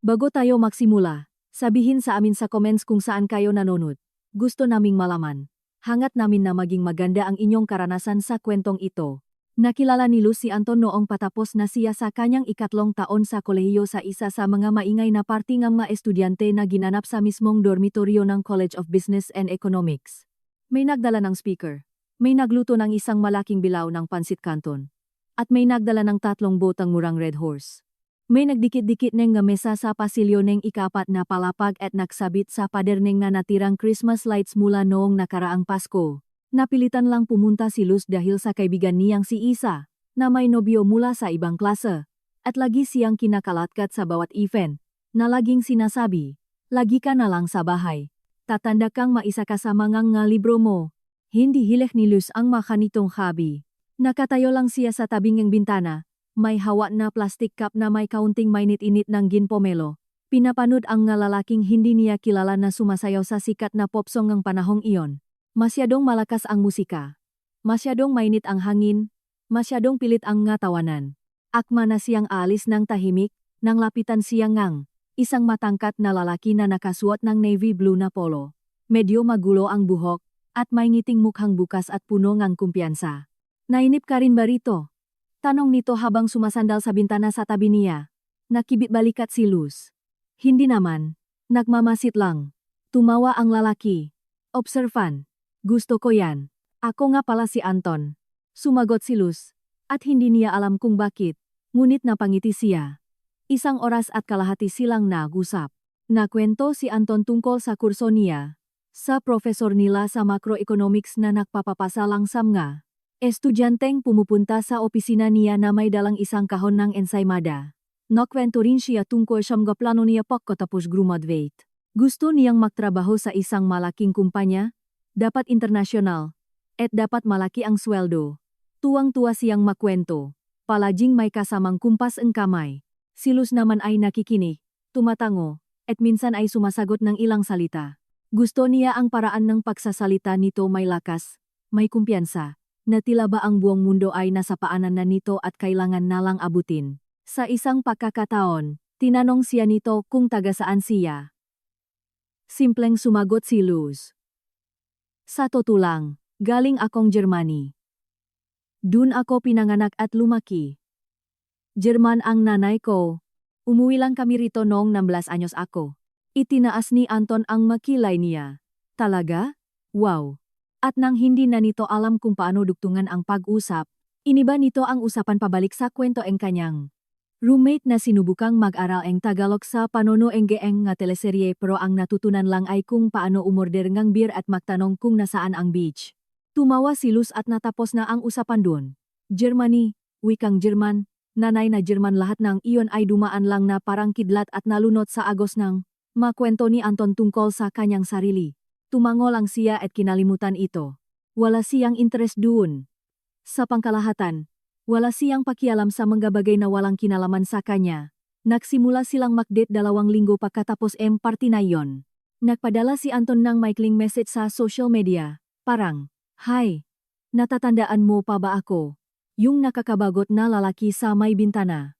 Bago tayo magsimula, sabihin sa amin sa comments kung saan kayo nanonood. Gusto naming malaman. Hangat namin na maging maganda ang inyong karanasan sa kwentong ito. Nakilala ni Luz si Anton noong patapos na siya sa kanyang ikatlong taon sa kolehiyo sa isa sa mga maingay na party ng mga estudyante na ginanap sa mismong dormitoryo ng College of Business and Economics. May nagdala ng speaker. May nagluto ng isang malaking bilaw ng pansit canton. At may nagdala ng 3 botang murang Red Horse. May nagdikit-dikit neng nga mesa sa pasilyo neng ikapat na palapag at nagsabit sa pader neng na natirang Christmas lights mula noong nakaraang Pasko. Napilitan lang pumunta si Luz dahil sa kaibigan niyang si Isa, na may nobyo mula sa ibang klase. At lagi siyang kinakalatkat sa bawat event, na laging sinasabi, lagi ka na lang sa bahay. Tatanda kang maisa ka sa mga nga libro mo. Hindi hilik ni Luz ang makanitong hobby. Nakatayo lang siya sa tabing ng bintana, may hawa na plastic cup na may kaunting mainit-init ng ginpomelo. Pinapanood ang nga lalaking hindi niya kilala na sumasayaw sa sikat na pop song ng panahong iyon. Masyadong malakas ang musika. Masyadong mainit ang hangin. Masyadong pilit ang nga tawanan. Akma na siyang aalis ng tahimik, nang lapitan siyang ngang isang matangkat na lalaki na nakasuot ng navy blue na polo. Medyo magulo ang buhok, at may ngiting mukhang bukas at puno ng kumpiyansa. Nainip ka rin ba rito? Tanong nito habang sumasandal sa bintana sa tabi niya. Nakibit balikat si Luz. Hindi naman. Nagmamasid lang. Tumawa ang lalaki. Observan. Gusto ko yan. Ako nga pala si Anton. Sumagot si Luz. At hindi niya alam kung bakit. Ngunit napangiti siya. 1 oras at kalahati silang nag-usap. Nakwento si Anton tungkol sa kurso niya. Sa profesor nila sa macroeconomics na nagpapapasa langsam nga. Estudyanteng pumupunta sa opisina niya na may dalang isang kahon ng ensaymada. Nakwento rin siya tungkol sa mga plano niya pagkatapos graduate. Gusto niyang magtrabaho sa isang malaking kumpanya, dapat internasyonal, at dapat malaki ang sweldo. Tuwang-tuwa siyang makwento. Palaging may kasamang kumpas ang kamay. Si Luz naman ay nakikinig, tumatango, at minsan ay sumasagot ng ilang salita. Gusto niya ang paraan ng pagsasalita nito may lakas, may kumpiyansa, na tila ba ang buong mundo ay nasa paanan na nito at kailangan na lang abutin. Sa isang pagkakataon, tinanong siya nito kung taga saan siya. Simpleng sumagot si Luz. Sa totoo lang, galing akong Germany. Dun ako pinanganak at lumaki. German ang nanay ko. Umuwi lang kami rito noong 16 anyos ako. Itinaas ni Anton ang makilay niya. Talaga? Wow. At nang hindi na nito alam kung paano dugtungan ang pag-usap, iniba nito ang usapan pabalik sa kwento ng kanyang roommate na sinubukang mag-aral ang Tagalog sa panonoenggeeng nga teleserye pero ang natutunan lang ay kung paano umorder ngang beer at magtanong kung nasaan ang beach. Tumawa si Luz at natapos na ang usapan doon. Germany, wikang German, nanay na German lahat ng iyon ay dumaan lang na parang kidlat at nalunot sa agos ng makwento ni Anton tungkol sa kanyang sarili. Tumango lang siya at kinalimutan ito. Wala siyang interest doon. Sa pangkalahatan, wala siyang pakialam sa mga bagay na walang kinalaman sa kanya. Nagsimula silang mag-date 2 linggo pagkatapos party na iyon. Nagpadala si Anton ng maikling message sa social media. Parang, "Hi, natatandaan mo pa ba ako?" Yung nakakabagot na lalaki sa may bintana.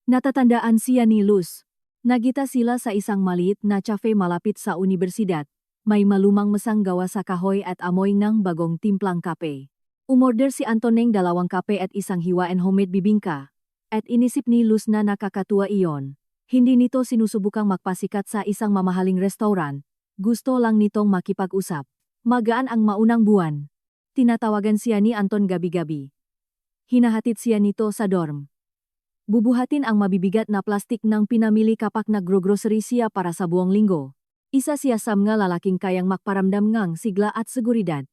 Natatandaan siya ni Luz. Nagita sila sa isang maliit na cafe malapit sa universidad. May malumang masang gawa sa kahoy at amoy ng bagong timplang kape. Umorder si Anton ng 2 kape at isang hiwa and homemade bibingka. At inisip ni Luz na nakakatuwa iyon. Hindi nito sinusubukang magpasikat sa isang mamahaling restaurant. Gusto lang nitong makipag-usap. Magaan ang maunang buwan. Tinatawagan siya ni Anton gabi-gabi. Hinahatid siya nito sa dorm. Bubuhatin ang mabibigat na plastik ng pinamili kapag naggrocery siya para sa buong linggo. Isa siya sa mga lalaking kayang magparamdam ngang sigla at seguridad.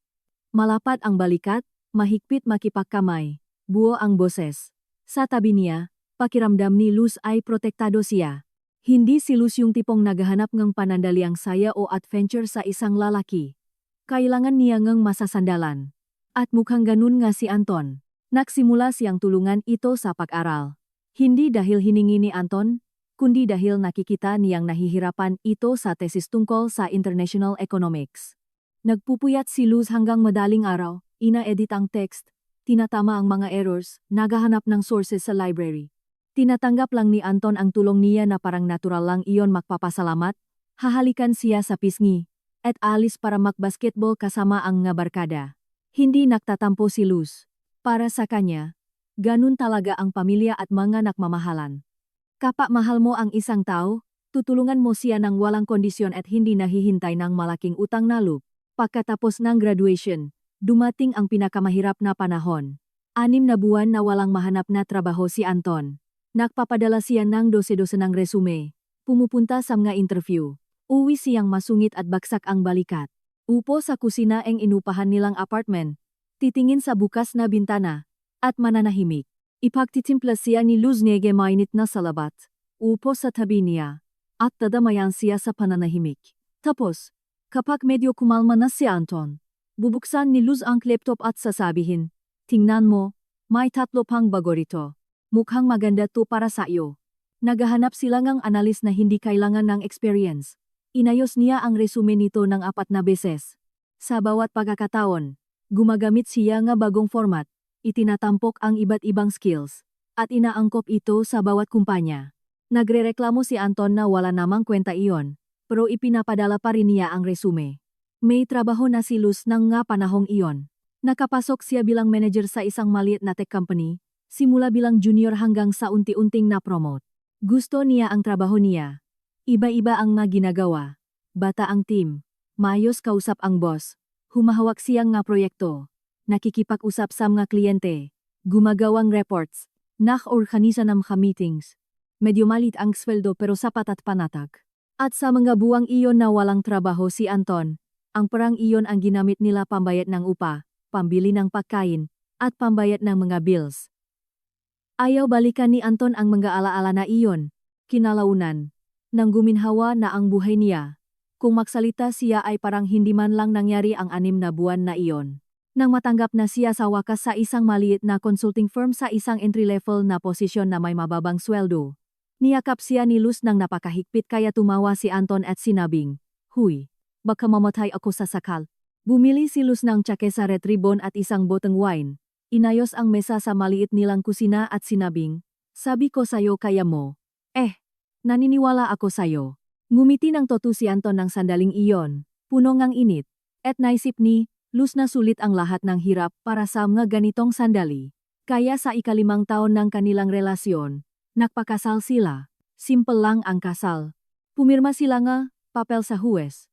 Malapat ang balikat, mahigpit makipagkamay, buo ang boses. Sa tabi niya, pakiramdam ni Luz ay protektado siya. Hindi si Luz yung tipong naghahanap ng panandaliang saya o adventure sa isang lalaki. Kailangan niya ngang masasandalan. At mukhang ganun nga si Anton. Nagsimula siyang tulungan ito sa pag-aral. Hindi dahil hiningi ni Anton, kundi dahil nakikita niyang nahihirapan ito sa tesis tungkol sa international economics. Nagpupuyat si Luz hanggang madaling araw, ina-edit ang text, tinatama ang mga errors, naghahanap ng sources sa library. Tinatanggap lang ni Anton ang tulong niya na parang natural lang iyon magpapasalamat. Hahalikan siya sa pisngi at alis para magbasketball kasama ang nga barkada. Hindi nagtatampo si Luz. Para sa kanya, ganun talaga ang pamilya at mga nakmamahalan. Kapag mahal mo ang isang tao, tutulungan mo siya ng walang kondisyon at hindi nahihintay ng malaking utang na loob. Pagkatapos ng graduation, dumating ang pinakamahirap na panahon. 6 na buwan na walang mahanap na trabaho si Anton. Nagpapadala siya ng dose-dose ng resume. Pumupunta sa mga interview. Uwi siyang masungit at baksak ang balikat. Upo sa kusina ang inupahan nilang apartment. Titingin sa bukas na bintana. At mananahimik. Ipagtitimpla siya ni Luz Nege mainit na salabat. Upo sa tabi niya. At dadamayan siya sa pananahimik. Tapos, kapag medyo kumalma na si Anton, bubuksan ni Luz ang laptop at sasabihin, "Tingnan mo, may 3 pang bago rito. Mukhang maganda to para sa iyo." Naghahanap sila ng analis na hindi kailangan ng experience. Inayos niya ang resume nito ng 4 na beses. Sa bawat pagkakataon, gumagamit siya ng bagong format. Itinatampok ang iba't ibang skills, at inaangkop ito sa bawat kumpanya. Nagrereklamo si Anton na wala namang kwenta iyon, pero ipinapadala pa rin niya ang resume. May trabaho na si Luz ng nga panahong iyon. Nakapasok siya bilang manager sa isang maliit na tech company, simula bilang junior hanggang sa unti-unting na-promote. Gusto niya ang trabaho niya. Iba-iba ang mga ginagawa. Bata ang team. Maayos kausap ang boss. Humahawak siyang nga proyekto. Nakikipag-usap sa mga kliyente, gumagawang reports, nak-organisa ng mga meetings. Medyo malit ang sweldo pero sapat at panatag. At sa mga buwang iyon na walang trabaho si Anton, ang perang iyon ang ginamit nila pambayad ng upa, pambili ng pagkain, at pambayad ng mga bills. Ayaw balikan ni Anton ang mga alaala na iyon, kinalaunan, nang guminhawa na ang buhay niya. Kung magsalita siya ay parang hindi man lang nangyari ang 6 na buwan na iyon. Nang matanggap na siya sa wakas sa isang maliit na consulting firm sa isang entry-level na posisyon na may mababang sweldo, niyakap siya ni Luz ng napakahigpit kaya tumawa si Anton at sinabing, "Huy, baka mamatay ako sa sakal." Bumili si Luz ng tsake sa red ribbon at isang boteng wine. Inayos ang mesa sa maliit nilang kusina at sinabing, "Sabi ko sayo kaya mo." Naniniwala ako sayo." Ngumiti ng toto si Anton ng sandaling iyon, puno ngang init, at naisip ni Luz na sulit ang lahat ng hirap para sa mga ganitong sandali. Kaya sa 5 taon ng kanilang relasyon, nagpakasal sila. Simple lang ang kasal. Pumirma sila nga, papel sa huwes.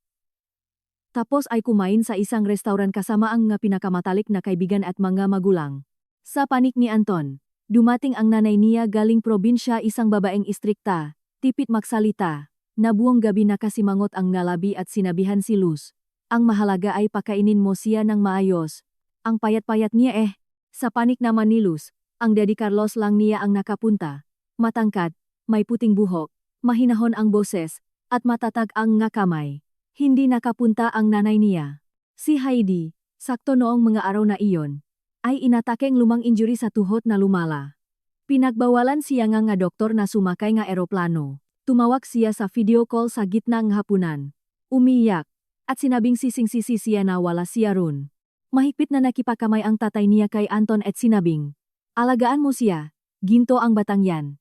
Tapos ay kumain sa isang restaurant kasama ang mga pinakamatalik na kaibigan at mga magulang. Sa panik ni Anton, dumating ang nanay niya galing probinsya, isang babaeng istrikta, tipit magsalita, na buong gabi nakasimangot ang ngalabi at sinabihan si Luz. Ang mahalaga ay pakainin mo siya ng maayos. Ang payat-payat niya Sa panik naman ni Luz, ang Daddy Carlos lang niya ang nakapunta. Matangkad, may puting buhok, mahinahon ang boses, at matatag ang nga kamay. Hindi nakapunta ang nanay niya. Si Heidi, sakto noong mga araw na iyon, ay inatakeng lumang injury sa tuhod na lumala. Pinagbawalan siya nga doktor na sumakay nga eroplano. Tumawag siya sa video call sa gitna ng hapunan. Umiyak. At sinabing sising-sisi siya na wala siya ron. Mahigpit na nakipakamay ang tatay niya kay Anton at sinabing, "Alagaan mo siya, ginto ang batang yan."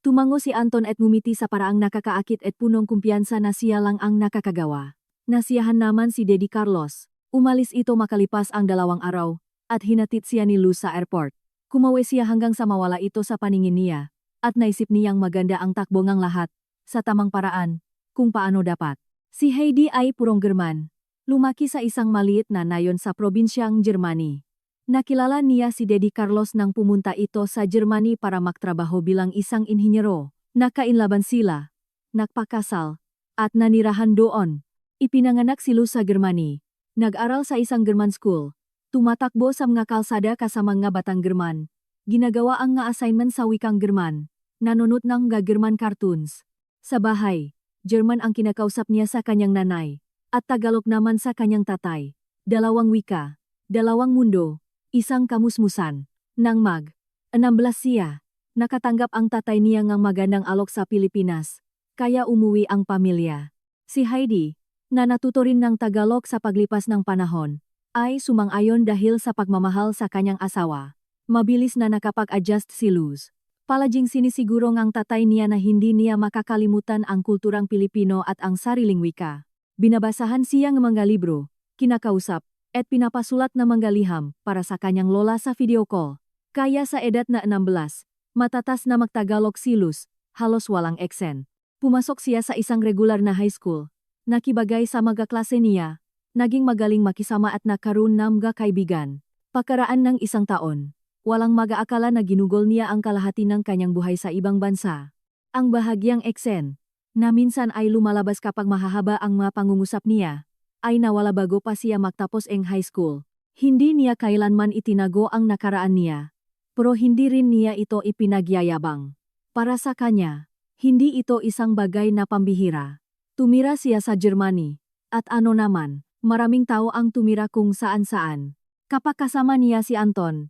Tumango si Anton at ngumiti sa paraang nakakaakit at punong kumpiyansa na siya lang ang nakakagawa. Nasiyahan naman si Daddy Carlos. Umalis ito makalipas ang 2 araw, at hinatid siya ni Luz sa airport. Kumawi siya hanggang sa mawala ito sa paningin niya, at naisip niyang maganda ang takbo ng lahat, sa tamang paraan, kung paano dapat. Si Heidi ay purong German. Lumaki sa isang maliit na nayon sa probinsyang Germany. Nakilala niya si Daddy Carlos nang pumunta ito sa Germany para magtrabaho bilang isang inhinyero. Nakainlaban sila, nagpakasal, at nanirahan doon. Ipinanganak si Luz sa Germany. Nag-aral sa isang German school. Tumatakbo sa mga kalsada kasama mga batang German. Ginagawa ang nga assignment sa wikang German. Nanonood ng mga German cartoons. Sa bahay, German ang kinakausap niya sa kanyang nanay, at Tagalog naman sa kanyang tatay. 2 wika, 2 mundo, isang kamusmusan. Nang 16 siya, nakatanggap ang tatay niya ng magandang alok sa Pilipinas, kaya umuwi ang pamilya. Si Heidi, na natuto rin ng Tagalog sa paglipas ng panahon, ay sumang-ayon dahil sa pagmamahal sa kanyang asawa. Mabilis na nakapag-adjust si Luz. Palaging sinisiguro ngang tatay niya na hindi niya makakalimutan ang kulturang Pilipino at ang sariling wika. Binabasahan siya ng mga libro, kinakausap, at pinapasulat na mga liham para sa kanyang lola sa video call. Kaya sa edad na 16, matatas na magtagalog si Luz, halos walang eksen. Pumasok siya sa isang regular na high school, nakibagay sa mga klase niya, naging magaling makisama at nagkaroon ng mga kaibigan. Pagkaraan ng isang taon, walang mag-aakala na ginugol niya ang kalahati ng kanyang buhay sa ibang bansa. Ang bahagyang eksen, na minsan ay lumalabas kapag mahahaba ang mga pangungusap niya, ay nawala bago pa siya magtapos ng high school. Hindi niya kailanman itinago ang nakaraan niya, pero hindi rin niya ito ipinagyayabang. Para sa kanya, hindi ito isang bagay na pambihira. Tumira siya sa Germany, at ano naman, maraming tao ang tumira kung saan-saan. Kapag kasama niya si Anton,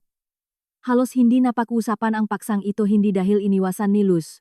halos hindi napag-usapan ang paksang ito hindi dahil iniwasan ni Luz,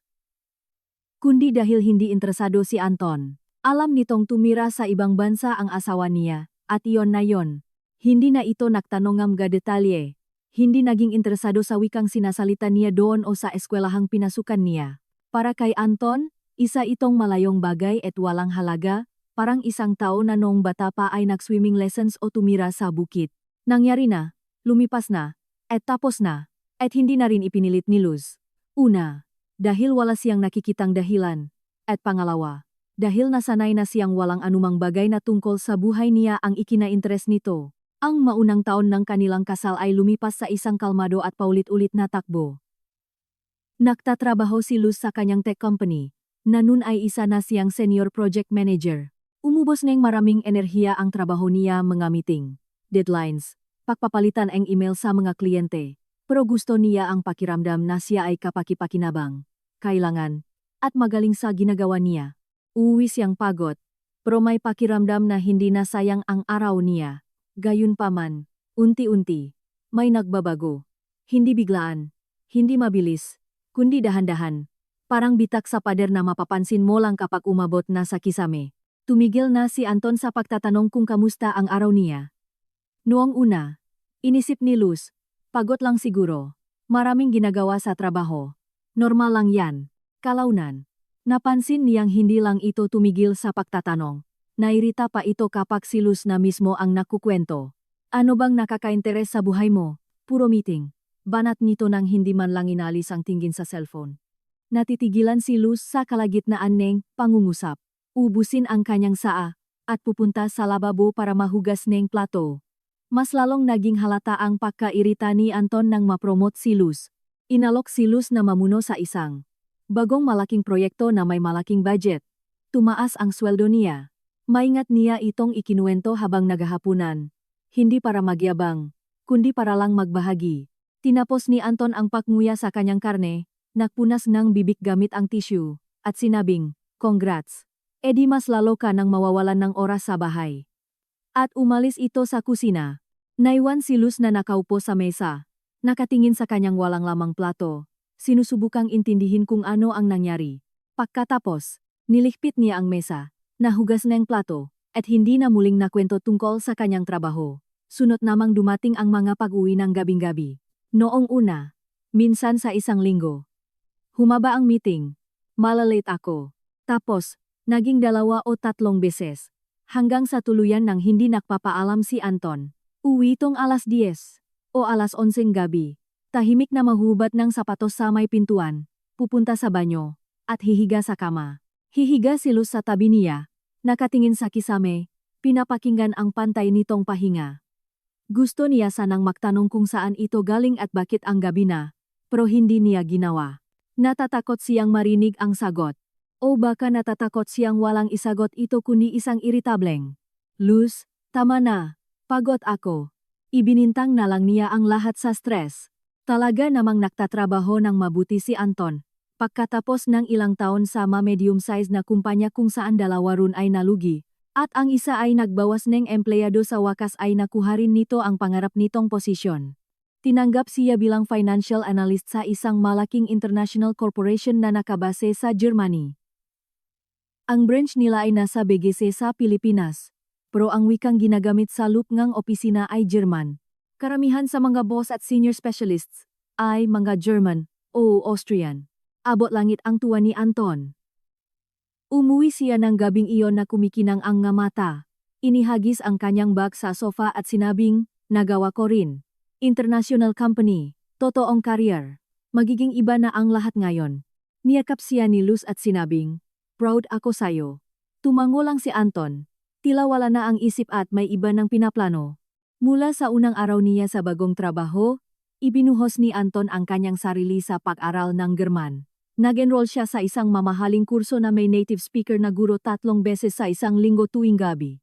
kundi dahil hindi interesado si Anton. Alam nitong tumira sa ibang bansa ang asawa niya, at iyon na yon. Hindi na ito nagtanong ng mga detalye. Hindi naging interesado sa wikang sinasalita niya doon o sa eskwelahang pinasukan niya. Para kay Anton, isa itong malayong bagay at walang halaga, parang isang tao na noong bata pa ay nag-swimming lessons o tumira sa bukid. Nangyari na, lumipas na, at tapos na, at hindi na rin ipinilit ni Luz. Una, dahil wala siyang nakikitang dahilan. At pangalawa, dahil nasanay na siyang walang anumang bagay na tungkol sa buhay niya ang ikina-interes nito. Ang maunang taon ng kanilang kasal ay lumipas sa isang kalmado at paulit-ulit na takbo. Nagtatrabaho si Luz sa kanyang tech company, na nun ay isa na siyang senior project manager. Umubos ng maraming enerhiya ang trabaho niya, mga meeting, deadlines, pagpapalitan ang email sa mga kliyente. Pero gusto niya ang pakiramdam na siya ay kapaki-pakinabang, kailangan, at magaling sa ginagawa niya. Uwi siyang pagod, pero may pakiramdam na hindi na sayang ang araw niya. Gayunpaman, unti-unti, may nagbabago. Hindi biglaan, hindi mabilis, kundi dahan-dahan. Parang bitak sa pader na mapapansin mo lang kapag umabot na sa kisame. Tumigil na si Anton sa pagtatanong kung kamusta ang araw niya. Noong una, inisip ni Luz, pagod lang siguro. Maraming ginagawa sa trabaho. Normal lang yan. Kalaunan. Napansin niyang hindi lang ito tumigil sa pagtatanong. Nairita pa ito kapag si Luz na mismo ang nakukwento. Ano bang nakaka-interes sa buhay mo? Puro meeting. Banat nito nang hindi man lang inalis ang tingin sa cellphone. Natitigilan si Luz sa kalagitnaan ng pangungusap. Ubusin ang kanyang saa, at pupunta sa lababo para mahugas ng plato. Mas lalong naging halata ang pagkairita ni Anton nang mapromote si Luz. Inalok si Luz na mamuno sa isang bagong malaking proyekto na may malaking budget. Tumaas ang sweldo niya. Maingat niya itong ikinuwento habang naghahapunan. Hindi para magyabang, kundi para lang magbahagi. Tinapos ni Anton ang pagnguya sa kanyang karne, nagpunas ng bibig gamit ang tissue, at sinabing, "Congrats. E di mas lalo ka nang mawawalan ng oras sa bahay." At umalis ito sa kusina. Naiwan si Luz na nakaupo sa mesa, nakatingin sa kanyang walang lamang plato, sinusubukang intindihin kung ano ang nangyari. Pagkatapos, nilikpit niya ang mesa, nahugas ng plato, at hindi na muling nakwento tungkol sa kanyang trabaho. Sunod namang dumating ang mga pag-uwi ng gabing-gabi. Noong una, minsan sa isang linggo. Humaba ang meeting. Malalate ako. Tapos, naging 2 o 3 beses. Hanggang sa tuluyan nang hindi nakpapaalam si Anton. Uwi tong alas 10 o alas 11 gabi. Tahimik na mahubad ng sapatos sa may pintuan. Pupunta sa banyo, at hihiga sa kama. Hihiga si Luz sa tabi niya, nakatingin sa kisame, pinapakinggan ang pantay nitong pahinga. Gusto niya sanang magtanong kung saan ito galing at bakit ang gabi na, pero hindi niya ginawa. Natatakot siyang marinig ang sagot. O baka natatakot siyang walang isagot ito kundi isang iritableng. Luz, tama na, pagod ako. Ibinintang na lang niya ang lahat sa stress. Talaga namang nagtatrabaho ng mabuti si Anton. Pagkatapos ng ilang taon sa medium-size na kumpanya kung saan 2 ron ay nalugi, at ang isa ay nagbawas ng empleyado sa wakas ay nakuha rin nito ang pangarap nitong posisyon. Tinanggap siya bilang financial analyst sa isang malaking international corporation na nakabase sa Germany. Ang branch nila ay nasa BGC sa Pilipinas, pero ang wikang ginagamit sa loop ngang opisina ay German. Karamihan sa mga boss at senior specialists ay mga German o Austrian. Abot langit ang tuwa ni Anton. Umuwi siya ng gabing iyon na kumikinang ang nga mata. Inihagis ang kanyang bag sa sofa at sinabing, nagawa ko rin. International company, totoong career. Magiging iba na ang lahat ngayon. Niyakap siya ni Luz at sinabing, proud ako sayo. Tumango lang si Anton. Tila wala na ang isip at may iba ng pinaplano. Mula sa unang araw niya sa bagong trabaho, ibinuhos ni Anton ang kanyang sarili sa pag-aral ng German. Nag-enroll siya sa isang mamahaling kurso na may native speaker na guro 3 beses sa isang linggo tuwing gabi.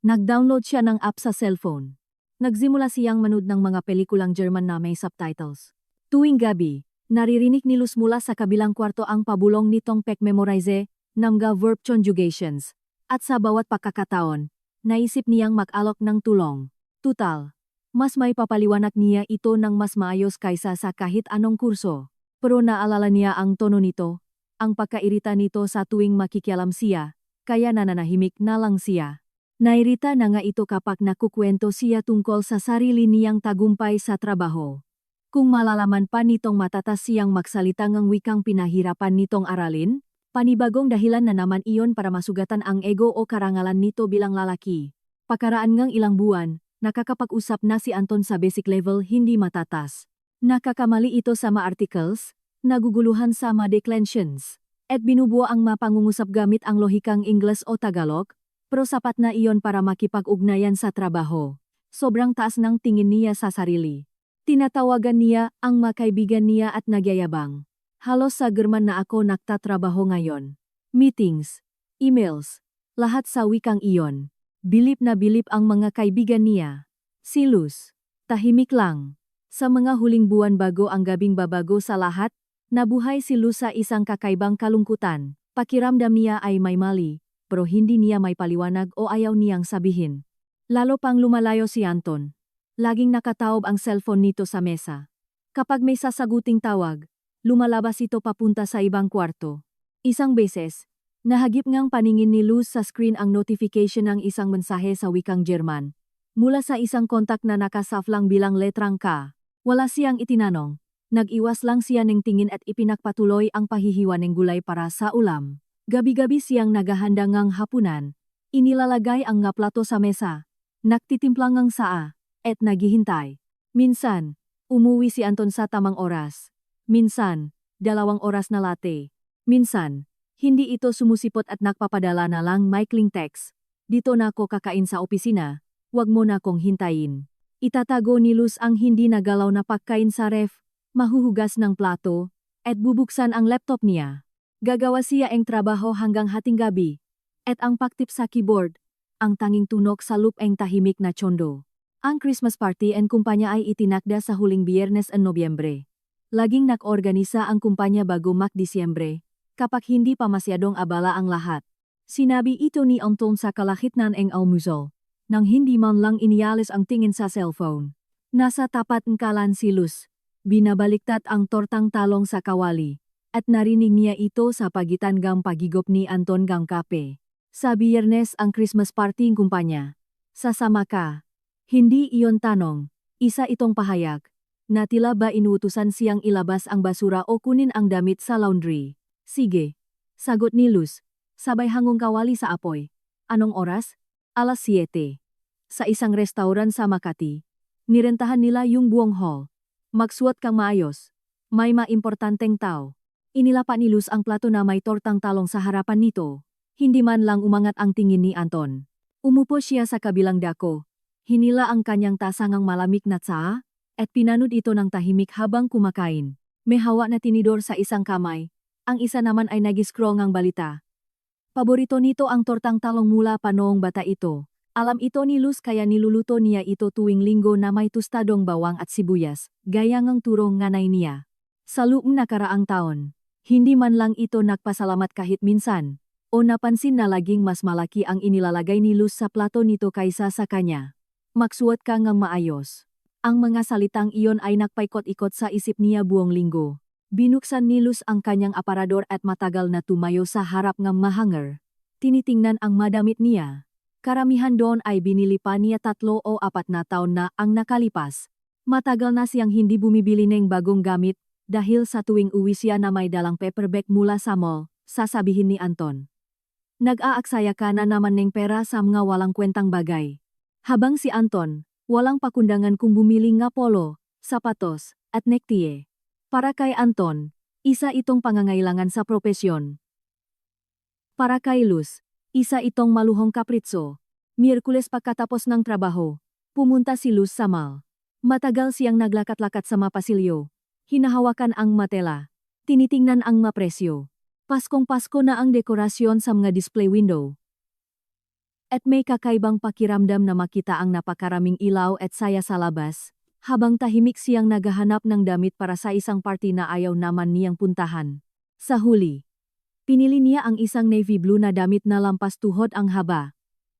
Nag-download siya ng app sa cellphone. Nagsimula siyang manood ng mga pelikulang German na may subtitles. Tuwing gabi, naririnig ni Luz mula sa kabilang kwarto ang pabulong nitong pek-memorize, namga verb conjugations. At sa bawat pagkakataon, naisip niyang mag-alok ng tulong. Tutal, mas may papaliwanag niya ito ng mas maayos kaysa sa kahit anong kurso. Pero naalala niya ang tono nito, ang pagkairita nito sa tuwing makikialam siya, kaya nananahimik na lang siya. Nairita na nga ito kapag nakukwento siya tungkol sa sarili niyang tagumpay sa trabaho. Kung malalaman pa nitong matatas siyang magsalita ng wikang pinahirapan nitong aralin, panibagong dahilan na naman iyon para masugatan ang ego o karangalan nito bilang lalaki. Pakaraan ngang ilang buwan, nakakapag-usap na si Anton sa basic level hindi matatas. Nakakamali ito sa mga articles, naguguluhan sa mga declensions, at binubuo ang mapangungusap gamit ang lohikang Ingles o Tagalog, pero sapat na iyon para makipag-ugnayan sa trabaho. Sobrang taas ng tingin niya sa sarili. Tinatawagan niya ang makaibigan niya at nagyayabang. Halos sa German na ako nagtatrabaho ngayon. Meetings, emails, lahat sa wikang iyon. Bilip na bilip ang mga kaibigan niya. Si Luz, tahimik lang. Sa mga huling buwan bago ang gabing babago sa lahat, nabuhay si Luz sa isang kakaibang kalungkutan. Pakiramdam niya ay may mali, pero hindi niya may paliwanag o ayaw niyang sabihin. Lalo pang lumalayo si Anton. Laging nakataob ang cellphone nito sa mesa. Kapag may sasaguting tawag, lumalabas ito papunta sa ibang kwarto. Isang beses, nahagip ngang paningin ni Luz sa screen ang notification ng isang mensahe sa wikang German. Mula sa isang kontak na nakasaf lang bilang letrang K. Wala siyang itinanong. Nag-iwas lang siya ng tingin at ipinagpatuloy ang pahihiwa ng gulay para sa ulam. Gabi-gabi siyang naghahanda ngang hapunan. Inilalagay ang nga plato sa mesa. Nagtitimplang ngang saa, at naghihintay. Minsan, umuwi si Anton sa tamang oras. Minsan, 2 oras na late. Minsan, hindi ito sumusipot at nagpapadala na lang maikling text. Dito na ako kakain sa opisina, wag mo na akong hintayin. Itatago ni Luz ang hindi nagalaw na pagkain sa ref, mahuhugas ng plato, at bubuksan ang laptop niya. Gagawa siya ang trabaho hanggang hating gabi, at ang pagtip sa keyboard, ang tanging tunog sa loop ang tahimik na tsondo. Ang Christmas party and kumpanya ay itinakda sa huling Biyernes ng Nobyembre. Laging nag-organisa ang kumpanya bago Disyembre, kapag hindi pa masyadong abala ang lahat. Sinabi ito ni Anton sa kalahitnan ng almusal, nang hindi man lang inialis ang tingin sa cellphone. Nasa tapat ng kalan si Luz. Binabaliktad ang tortang talong sa kawali, at narinig niya ito sa pagitan ng pagigop ni Anton ng kape. Sa Biyernes ang Christmas party ng kumpanya. Sasama ka? Hindi iyon tanong, isa itong pahayag, na tila ba inuutusan siyang ilabas ang basura o kunin ang damit sa laundry. Sige, sagot ni Luz, sabay hangong kawali sa apoy. Anong oras? 7:00. Sa isang restaurant sa Makati. Nirentahan nila yung buong hall. Magsuot kang maayos. May maimportanteng tao. Inilapa ni Luz ang plato na may tortang talong sa harapan nito. Hindi man lang umangat ang tingin ni Anton. Umupo siya sa kabilang dako. Hinila ang kanyang tasangang malamig na tsaa, at pinanood ito ng tahimik habang kumakain. May hawa na tinidor sa isang kamay. Ang isa naman ay nag-scroll ng balita. Paborito nito ang tortang talong mula pa noong bata ito. Alam ito ni Luz kaya niluluto niya ito tuwing linggo na may tustadong bawang at sibuyas, gaya ng turong nganay niya. Sa loob nakaraang taon, hindi man lang ito nagpasalamat kahit minsan, o napansin na laging mas malaki ang inilalagay ni Luz sa plato nito kaysa sa kanya. Magsuot ka ngang maayos. Ang mga salitang iyon ay nagpaikot-ikot sa isip niya buong linggo. Binuksan ni Luz ang kanyang aparador at matagal na tumayo sa harap ng mahanger. Tinitingnan ang madamit niya. Karamihan doon ay binili pa niya 3 o 4 na taon na ang nakalipas. Matagal na siyang hindi bumibili ng bagong gamit, dahil sa tuwing uwi siya na may dalang paperback mula sa mall, sasabihin ni Anton. Nag-aaksaya ka na naman ng pera sa mga walang kwentang bagay. Habang si Anton, walang pakundangan kung bumili nga polo, sapatos, at necktie. Para kay Anton, isa itong pangangailangan sa propesyon. Para kay Luz, isa itong maluhong kapritso. Miyerkules pagkatapos ng trabaho, pumunta si Luz sa mall. Matagal siyang naglakat-lakat sa mapasilyo. Hinahawakan ang matela. Tinitingnan ang mapresyo. Paskong-pasko na ang dekorasyon sa mga display window. At may kakaibang pakiramdam na makita ang napakaraming ilaw at saya sa labas, habang tahimik siyang naghahanap ng damit para sa isang party na ayaw naman niyang puntahan. Sa huli, pinili niya ang isang navy blue na damit na lampas tuhod ang haba.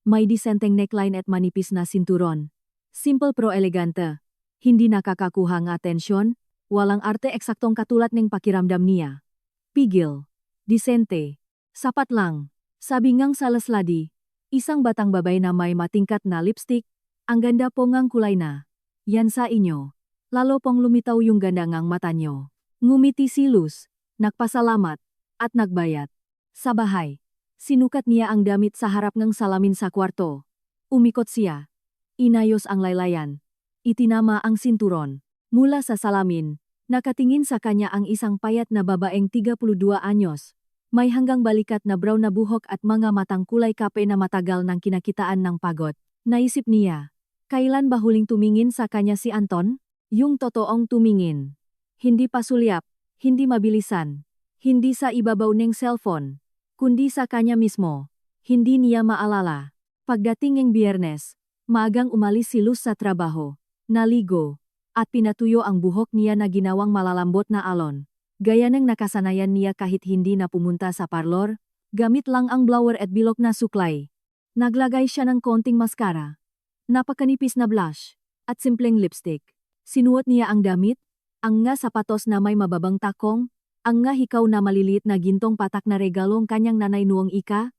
May disenteng neckline at manipis na sinturon. Simple pero elegante. Hindi nakakakuha ng atensyon, walang arte eksaktong katulad ng pakiramdam niya. Pigil. Disente. Sapat lang. Sabi ngang salasladi. Isang batang babay na may matingkat na lipstick. Ang ganda po ngang kulay na. Yan sa inyo. Lalo pong lumitaw yung ganda ngang mata nyo. Ngumiti si Luz. Nagpasalamat. At nagbayad. Sa bahay. Sinukat niya ang damit sa harap ng salamin sa kwarto. Umikot siya. Inayos ang laylayan. Itinama ang sinturon. Mula sa salamin, nakatingin sa kanya ang isang payat na babaeng 32 anyos. May hanggang balikat na brown na buhok at mga matang kulay kape na matagal nang kinakitaan ng pagod. Naisip niya, kailan ba huling tumingin sa kanya si Anton? Yung totoong tumingin. Hindi pasulyap, hindi mabilisan, hindi sa ibabaw ng cellphone, kundi sa kanya mismo. Hindi niya maalala. Pagdating ng Biyernes, maagang umalis si Luz sa trabaho, naligo, at pinatuyo ang buhok niya na ginawang malalambot na alon. Gaya ng nakasanayan niya kahit hindi na pumunta sa parlor, gamit lang ang blower at bilog na suklay. Naglagay siya ng konting maskara, napakanipis na blush, at simpleng lipstick. Sinuot niya ang damit, ang nga sapatos na may mababang takong, ang nga hikaw na maliliit na gintong patak na regalong kanyang nanay noong 30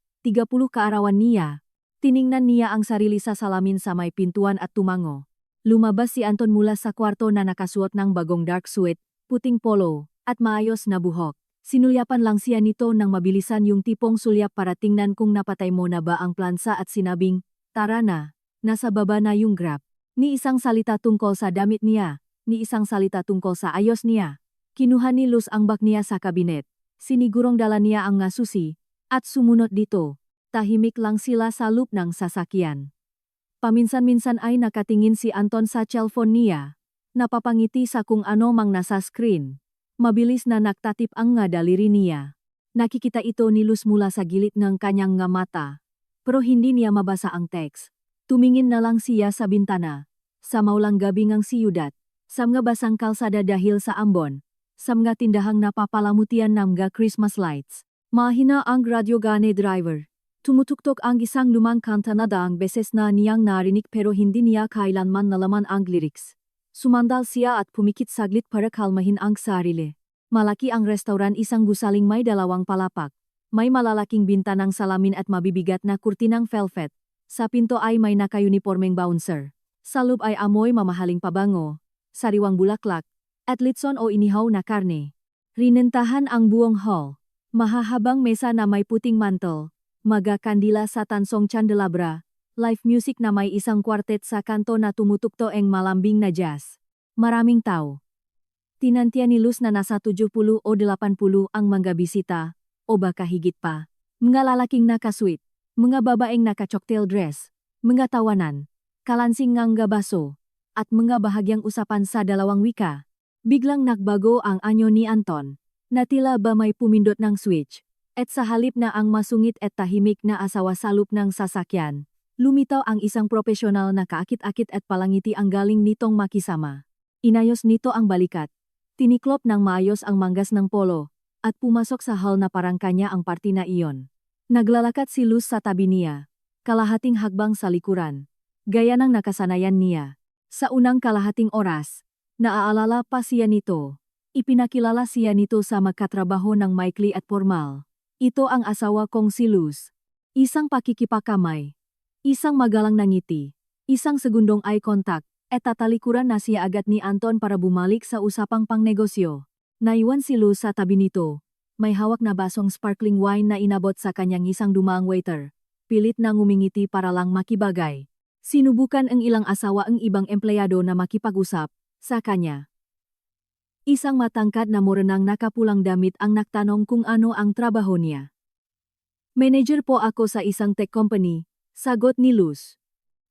kaarawan niya. Tiningnan niya ang sarili sa salamin sa may pintuan at tumango. Lumabas si Anton mula sa kwarto na nakasuot ng bagong dark suit, puting polo, at maayos na buhok. Sinulyapan lang siya nito nang mabilisan yung tipong sulyap para tingnan kung napatay mo na ba ang plansa at sinabing, tara na, nasa baba na yung grab. Ni isang salita tungkol sa damit niya, ni isang salita tungkol sa ayos niya. Kinuha ni Luz ang bag niya sa kabinet. Sinigurong dala niya ang nga susi, at sumunod dito. Tahimik lang sila sa loop ng sasakyan. Paminsan-minsan ay nakatingin si Anton sa cellphone niya. Napapangiti sa kung ano mang nasa screen. Mabilis na nagtatip ang nga daliri niya. Nakikita ito ni Luz mula sa gilid ng kanyang nga mata. Pero hindi niya mabasa ang text. Tumingin na lang siya sa bintana. Sa maulang gabi ngang siyudad. Sa mga basang kalsada dahil sa ambon. Sa mga tindahang napapalamutian ng mga Christmas lights. Mahina ang radyo gane driver. Tumutuktok ang isang lumang kanta na daang beses na niyang narinig pero hindi niya kailanman nalaman ang lyrics. Sumandal siya at pumikit saglit para kalmahin ang sarili. Malaki ang restaurant, isang gusaling may 2 palapak. May malalaking bintanang salamin at mabibigat na kurtinang velvet. Sa pinto ay may naka-uniformeng bouncer. Sa loob ay amoy mamahaling pabango, sariwang bulaklak, at litson o inihaw na karne. Rinentahan ang buong hall. Mahahabang mesa na may puting mantel, maga kandila sa tansong candelabra, live music na may isang kwartet sa kanto na tumutugto ang malambing na jazz. Maraming tao. Tinantya ni Luz na nasa 70 o 80 ang mga bisita, o baka higit pa. Mga lalaking nakasweet, mga babaeng naka-cocktail dress, mga tawanan, kalansing ngang gabaso, at mga bahagyang usapan sa 2 wika. Biglang nagbago ang anyo ni Anton, na tila ba may pumindot ng switch, at sa halip na ang masungit at tahimik na asawa sa loop ng sasakyan, lumitaw ang isang profesional na kaakit-akit at palangiti ang galing nitong makisama. Inayos nito ang balikat. Tiniklop ng maayos ang manggas ng polo, at pumasok sa hall na parang kanya ang party na iyon. Naglalakat si Luz sa tabi niya, kalahating hagbang sa likuran. Gaya ng nakasanayan niya. Sa unang kalahating oras, naaalala pa siya nito. Ipinakilala siya nito sa magkatrabaho ng maikli at formal. Ito ang asawa kong si Luz. Isang pakikipakamay. Isang magalang na ngiti, isang segundong eye contact, at tatalikuran na siya agad ni Anton para bumalik sa usapang pangnegosyo. Naiwan si Luz sa tabi nito. May hawak na basong sparkling wine na inabot sa kanyang isang dumaang waiter. Pilit na ngumingiti para lang makibagay. Sinubukan ang ilang asawa ang ibang empleyado na makipag-usap sa kanya. Isang matangkad na morenang nakapulang damit ang nagtanong kung ano ang trabaho niya. Manager po ako sa isang tech company, sagot ni Luz.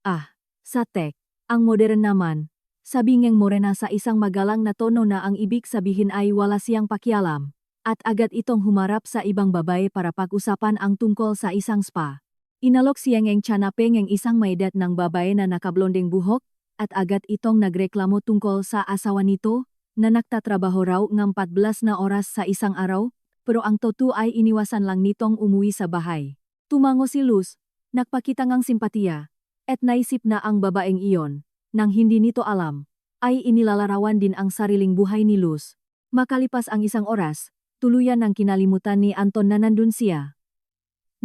Ah, sa tech, ang modern naman. Sabi ngang morena sa isang magalang na tono na ang ibig sabihin ay wala siyang pakialam, at agad itong humarap sa ibang babae para pag-usapan ang tungkol sa isang spa. Inalok siya ngang tsanapeng ang isang maidat ng babae na nakablondeng buhok, at agad itong nagreklamo tungkol sa asawa nito, na nagtatrabaho raw ng 14 na oras sa isang araw, pero ang totoo ay iniwasan lang nitong umuwi sa bahay. Tumango si Luz, nagpakita ngang simpatiya, at naisip na ang babaeng iyon, nang hindi nito alam, ay inilalarawan din ang sariling buhay ni Luz. Makalipas ang isang oras, tuluyan ng kinalimutan ni Anton na nandun siya.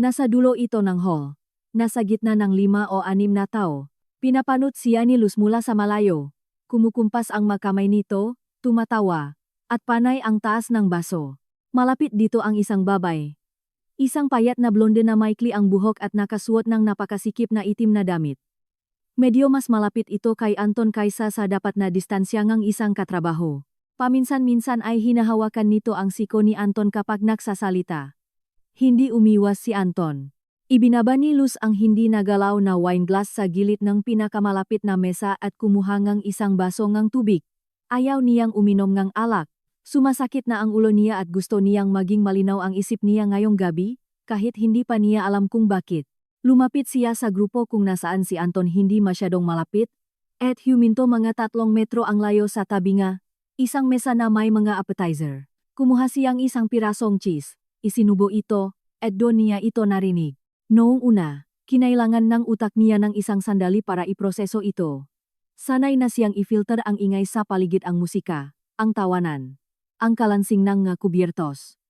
Nasa dulo ito ng hall. Nasa gitna ng 5 o 6 na tao. Pinapanot siya ni Luz mula sa malayo. Kumukumpas ang makamay nito, tumatawa, at panay ang taas ng baso. Malapit dito ang isang babae. Isang payat na blonde na maikli ang buhok at nakasuot ng napakasikip na itim na damit. Medyo mas malapit ito kay Anton kaysa sa dapat na distansya ngang isang katrabaho. Paminsan-minsan ay hinahawakan nito ang siko ni Anton kapag nagsasalita. Hindi umiwas si Anton. Ibinaba ni Luz ang hindi nagalaw na wine glass sa gilid ng pinakamalapit na mesa at kumuha ngang isang baso ngang tubig. Ayaw niyang uminom ngang alak. Sumasakit na ang ulo niya at gusto niyang maging malinaw ang isip niya ngayong gabi, kahit hindi pa niya alam kung bakit. Lumapit siya sa grupo kung nasaan si Anton hindi masyadong malapit, at huminto mga 3 metro ang layo sa tabi nga, isang mesa na may mga appetizer. Kumuha siyang isang pirasong cheese, isinubo ito, at doon niya ito narinig. Noong una, kinailangan ng utak niya ng isang sandali para iproseso ito. Sanay na siyang i-filter ang ingay sa paligid, ang musika, ang tawanan, ang kalansing ng mga kubyertos.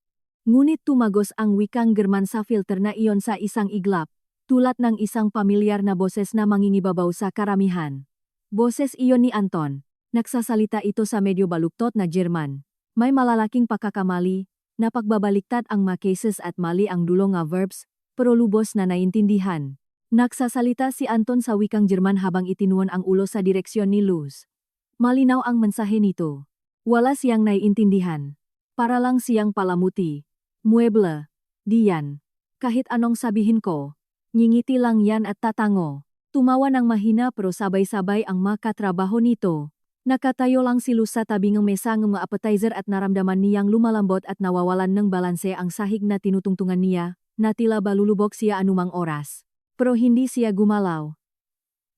Ngunit tumagos ang wikang German sa filter na iyon sa isang iglap, tulad ng isang pamilyar na boses na mangingibabaw sa karamihan. Boses iyon ni Anton. Nagsasalita ito sa medyo baluktot na German. May malalaking pagkakamali, na pagbabaliktad ang mga cases at mali ang dulo nga verbs, pero lubos na naintindihan. Nagsasalita si Anton sa wikang German habang itinuon ang ulo sa direksyon ni Luz. Malinaw ang mensahe nito. Wala siyang naiintindihan. Para lang siyang palamuti. Mueble. Diyan. Kahit anong sabihin ko. Ngingiti lang yan at tatango. Tumawa ng mahina pero sabay-sabay ang makatrabaho nito. Nakatayo lang si Luz sa tabi ng mesa ng mga appetizer at naramdaman niyang lumalambot at nawawalan ng balanse ang sahig na tinutungtungan niya, na tila balulubog siya anumang oras. Pero hindi siya gumalaw.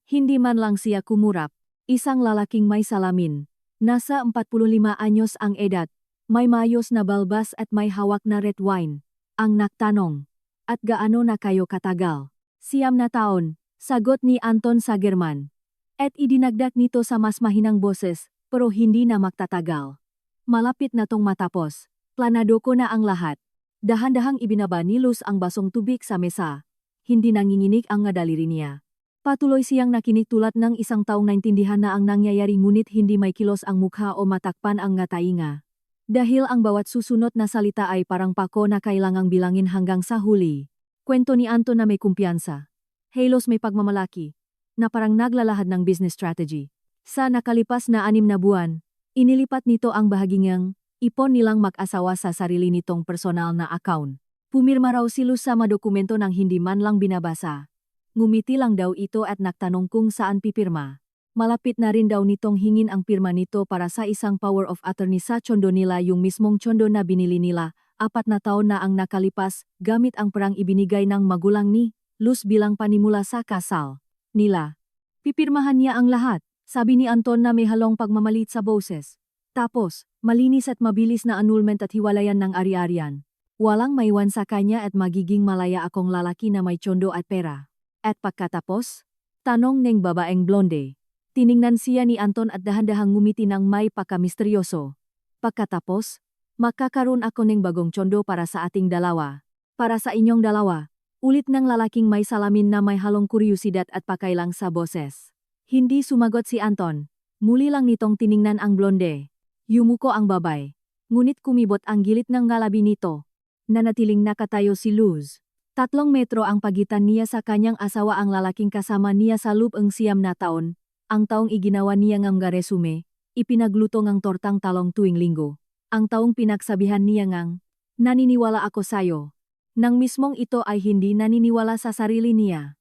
Hindi man lang siya kumurap. Isang lalaking may salamin. Nasa 45 anyos ang edad. May mayos na balbas at may hawak na red wine. Ang nagtanong. At gaano na kayo katagal? 9 na taon, sagot ni Anton sa German. At idinagdag nito sa mas mahinang boses, pero hindi na magtatagal. Malapit na tong matapos. Planado ko na ang lahat. Dahan-dahang ibinaba ni Luz ang basong tubig sa mesa. Hindi nanginginig ang nga daliri niya. Patuloy siyang nakinig tulad ng isang taong naintindihan na ang nangyayari ngunit hindi may kilos ang mukha o matakpan ang nga tainga. Dahil ang bawat susunod na salita ay parang pako na kailangang bilangin hanggang sa huli. Kwento ni Anton na may kumpiyansa. Halos may pagmamalaki, na parang naglalahad ng business strategy. Sa nakalipas na 6 na buwan, inilipat nito ang bahagingang ipon nilang mag-asawa sa sarili nitong personal na account. Pumirma raw si Luz sa mga dokumento nang hindi man lang binabasa. Ngumiti lang daw ito at nagtanong kung saan pipirma. Malapit na rin daw nitong hingin ang pirma nito para sa isang power of attorney sa tsondo nila, yung mismong tsondo na binili nila. 4 na taon na ang nakalipas gamit ang perang ibinigay ng magulang ni Luz bilang panimula sa kasal nila. Pipirmahan niya ang lahat, sabi ni Anton na may halong pagmamalit sa boses. Tapos, malinis at mabilis na annulment at hiwalayan ng ari-arian. Walang maiwan sa kanya at magiging malaya akong lalaki na may tsondo at pera. At pagkatapos? Tanong ng babaeng blonde. Tiningnan siya ni Anton at dahan-dahang ngumiti ng may pagkamisteryoso. Pagkatapos, makakaroon ako ng bagong tsondo para sa ating dalawa. Para sa inyong dalawa. Ulit ng lalaking may salamin na may halong kuryosidad at pakailang sa boses. Hindi sumagot si Anton. Muli lang nitong tiningnan ang blonde. Yumuko ang babay. ngunit kumibot ang gilid ng ngalabi nito. Nanatiling nakatayo si Luz. 3 metro ang pagitan niya sa kanyang asawa, ang lalaking kasama niya sa loob ng 9 na taon. Ang taong iginawa niya ng resume, ipinagluto ng tortang talong tuwing linggo. Ang taong pinagsabihan niya ngang, naniniwala ako sayo. Nang mismong ito ay hindi naniniwala sa sarili niya.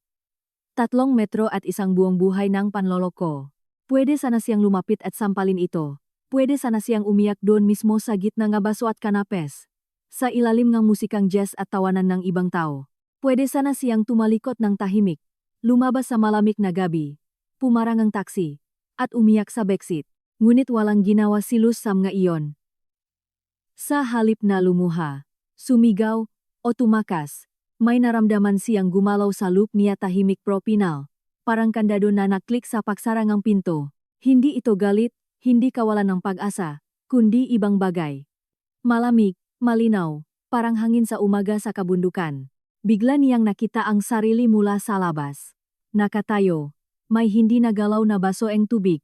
3 metro at isang buong buhay ng panloloko. Pwede sana siyang lumapit at sampalin ito. Pwede sana siyang umiyak doon mismo sa gitna ng baso at kanapes. Sa ilalim ng musikang jazz at tawanan ng ibang tao. Pwede sana siyang tumalikot ng tahimik. Lumabas sa malamig na gabi. Pumarang ang taksi. At umiyak sa backseat. Ngunit walang ginawa si Luz sa mga iyon. Sa halip na lumuha, sumigaw, o tumakas, may naramdaman siyang gumalaw sa loop niya, tahimik propinal. Parang kandado na naklik sa pagsarangang pinto. Hindi ito galit, hindi kawalan ng pag-asa, kundi ibang bagay. Malamig, malinaw, parang hangin sa umaga sa kabundukan. Bigla niyang nakita ang sarili mula sa labas. Nakatayo, may hindi nagalaw na baso ng tubig.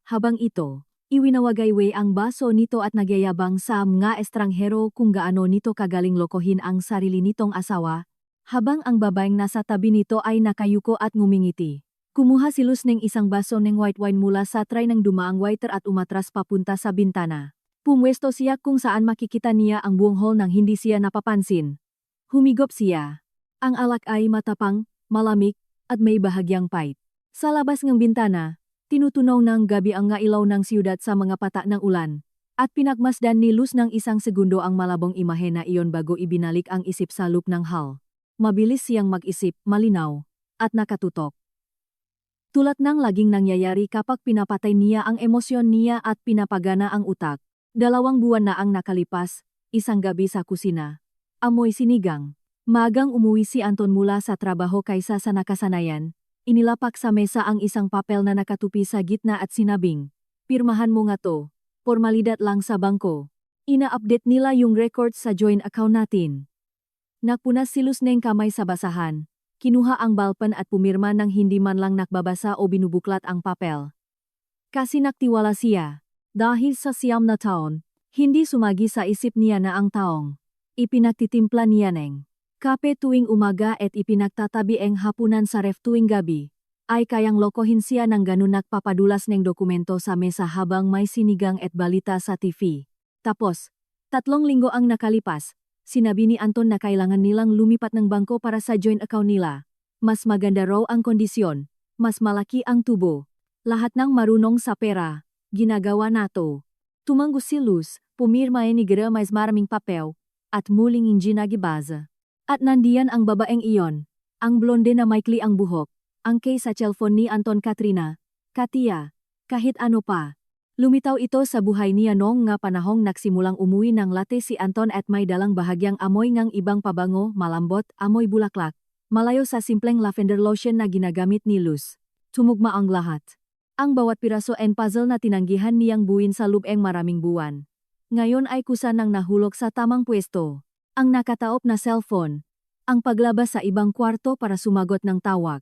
Habang ito, iwinawagaywe ang baso nito at nagyayabang sa mga estranghero kung gaano nito kagaling lokohin ang sarili nitong asawa, habang ang babaeng nasa tabi nito ay nakayuko at ngumingiti. Kumuha si Luz ng isang baso ng white wine mula sa tray ng dumaang waiter at umatras papunta sa bintana. Pumwesto siya kung saan makikita niya ang buong hall nang hindi siya napapansin. Humigop siya. Ang alak ay matapang, malamig, at may bahagyang pait. Sa labas ng bintana, tinutunaw ng gabi ang ngailaw ng siyudad sa mga pata ng ulan, at pinagmasdan ni Luz ng isang segundo ang malabong imahe na iyon bago ibinalik ang isip sa loop ng hall. Mabilis siyang mag-isip, malinaw, at nakatutok. Tulad ng laging nangyayari kapag pinapatay niya ang emosyon niya at pinapagana ang utak. 2 buwan na ang nakalipas, isang gabi sa kusina. Amoy sinigang. Maagang umuwi si Anton mula sa trabaho kaysa sa nakasanayan. Inilapak sa mesa ang isang papel na nakatupi sa gitna at sinabing, pirmahan mo nga to, formalidad lang sa bangko. Ina-update nila yung records sa joint account natin. Nagpunas si Luz ng kamay sa basahan. Kinuha ang balpen at pumirma nang hindi man lang nakbabasa o binubuklat ang papel. Kasi nagtiwala siya. Dahil sa 9 na taon, hindi sumagi sa isip niya na ang taong ipinagtitimpla niya ng kape tuwing umaga at ipinagtatabi ang hapunan sa ref tuwing gabi, ay kayang lokohin siya ng ganun, nagpapadulas ng dokumento sa mesa habang may sinigang at balita sa TV. Tapos, 3 linggo ang nakalipas. Sinabi ni Anton na kailangan nilang lumipat ng bangko para sa joint account nila. Mas maganda raw ang kondisyon, mas malaki ang tubo. Lahat ng marunong sa pera, ginagawa nato. Tumanggo si Luz, pumirma ni Gira mais maraming papel, at muling hindi nagibaza. At nandiyan ang babaeng iyon, ang blonde na maikli ang buhok, ang case sa cellphone ni Anton. Katrina, Katia, kahit ano pa. Lumitaw ito sa buhay niya noong nga panahong nagsimulang umuwi ng latte si Anton at may dalang bahagyang amoy ngang ibang pabango, malambot, amoy bulaklak, malayo sa simpleng lavender lotion na ginagamit ni Luz. Tumugma ang lahat. Ang bawat piraso and puzzle na tinanggihan niyang buuin sa loob ng maraming buwan. Ngayon ay kusa nang nahulog sa tamang pwesto. Ang nakataop na cellphone. Ang paglabas sa ibang kwarto para sumagot ng tawag.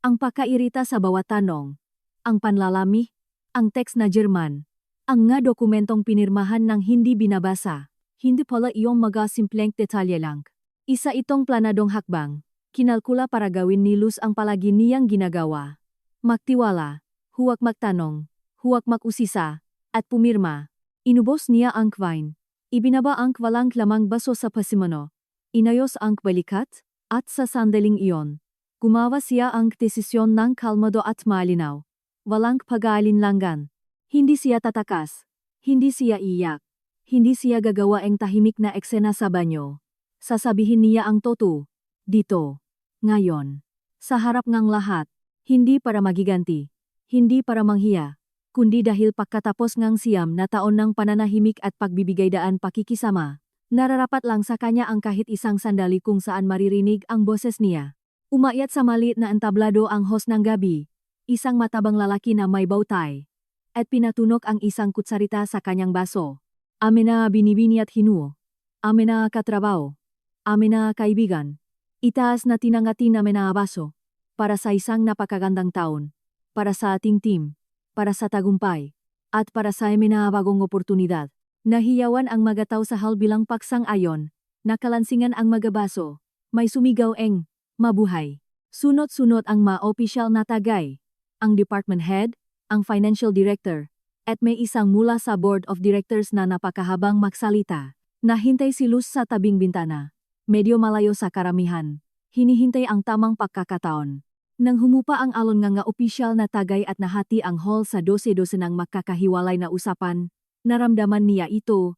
Ang pagkairita sa bawat tanong. Ang panlalami. Ang text na German. Ang nga dokumentong pinirmahan ng hindi binabasa. Hindi pala iyong mga simpleng detalye lang. Isa itong planadong hakbang. Kinalkula para gawin ni Luz ang palagi niyang ginagawa. Magtiwala, huwag magtanong, huwag mag-usisa, at pumirma. Inubos niya ang wine. Ibinaba ang walang lamang baso sa pasimano. Inayos ang balikat, at sa sandaling iyon. Gumawa siya ang desisyon ng kalmado at malinaw. Walang pag-aalinlangan. Hindi siya tatakas. Hindi siya iyak. Hindi siya gagawa ang tahimik na eksena sa banyo. Sasabihin niya ang totoo. Dito. Ngayon. Sa harap ng lahat. Hindi para magiganti. Hindi para manghiya. Kundi dahil pagkatapos ng 9 na taon ng pananahimik at pagbibigay daan pakikisama. Nararapat lang sa kanya ang kahit isang sandali kung saan maririnig ang boses niya. Umayat sa maliit na entablado ang host ng gabi. Isang matabang lalaki na may bowtie. At pinatunok ang isang kutsarita sa kanyang baso. Amin na binibini at hinuo. Amin na katrabaho. Amin na kaibigan. Itaas na tinangati namin na baso. Para sa isang napakagandang taon. Para sa ating team. Para sa tagumpay. At para sa amin na bagong oportunidad. Nahiyawan ang magataw sa hall bilang paksang ayon, nakalansingan ang magabaso, may sumigaw eng, mabuhay. Sunod-sunod ang ma-opisyal na tagay, ang department head, ang financial director, at may isang mula sa board of directors na napakahabang magsalita. Nahintay si Luz sa tabing bintana, medyo malayo sa karamihan, hinihintay ang tamang pagkakataon. Nang humupa ang alon nga opisyal na tagay at nahati ang hall sa 12-12 ng magkakahiwalay na usapan, naramdaman niya ito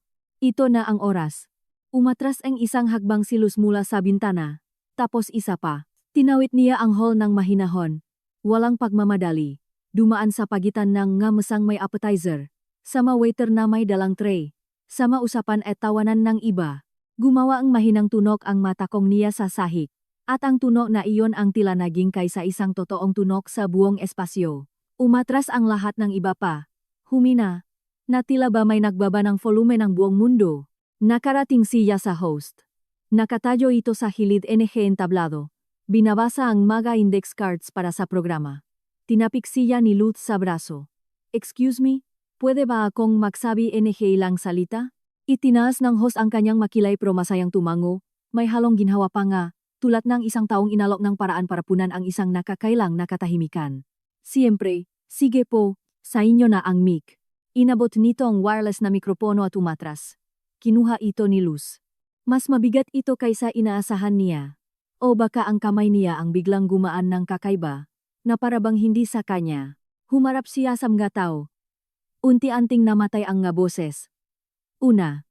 na ang oras. Umatras ang isang hagbang si Luz mula sa bintana, tapos isa pa. Tinawid niya ang hall ng mahinahon, walang pagmamadali, dumaan sa pagitan ng mesang may appetizer, sama waiter na may dalang tray, sama usapan at tawanan ng iba. Gumawa ang mahinang tunok ang matakong niya sa sahig. At ang tunok na iyon ang tila naging kaysa isang totoong tunok sa buong espasyo. Umatras ang lahat ng iba pa. Humina, na tila ba may nagbaba ng volume ng buong mundo. Nakarating siya sa host. Nakatayo ito sa hilid NG entablado. Binabasa ang mga index cards para sa programa. Tinapik siya ni Luz sa braso. Excuse me, pwede ba akong magsabi NG ilang salita? Itinaas ng host ang kanyang makilay pero masayang tumango, may halong ginhawa pa nga. Tulad ng isang taong inalok ng paraan para punan ang isang nakakailang na katahimikan. Siyempre, sige po, sa inyo na ang mic. Inabot nito ang wireless na mikropono at umatras. Kinuha ito ni Luz. Mas mabigat ito kaysa inaasahan niya. O baka ang kamay niya ang biglang gumaan ng kakaiba, na parabang hindi sa kanya. Humarap siya sa mga tao. Unti-anting namatay ang nga boses. Una,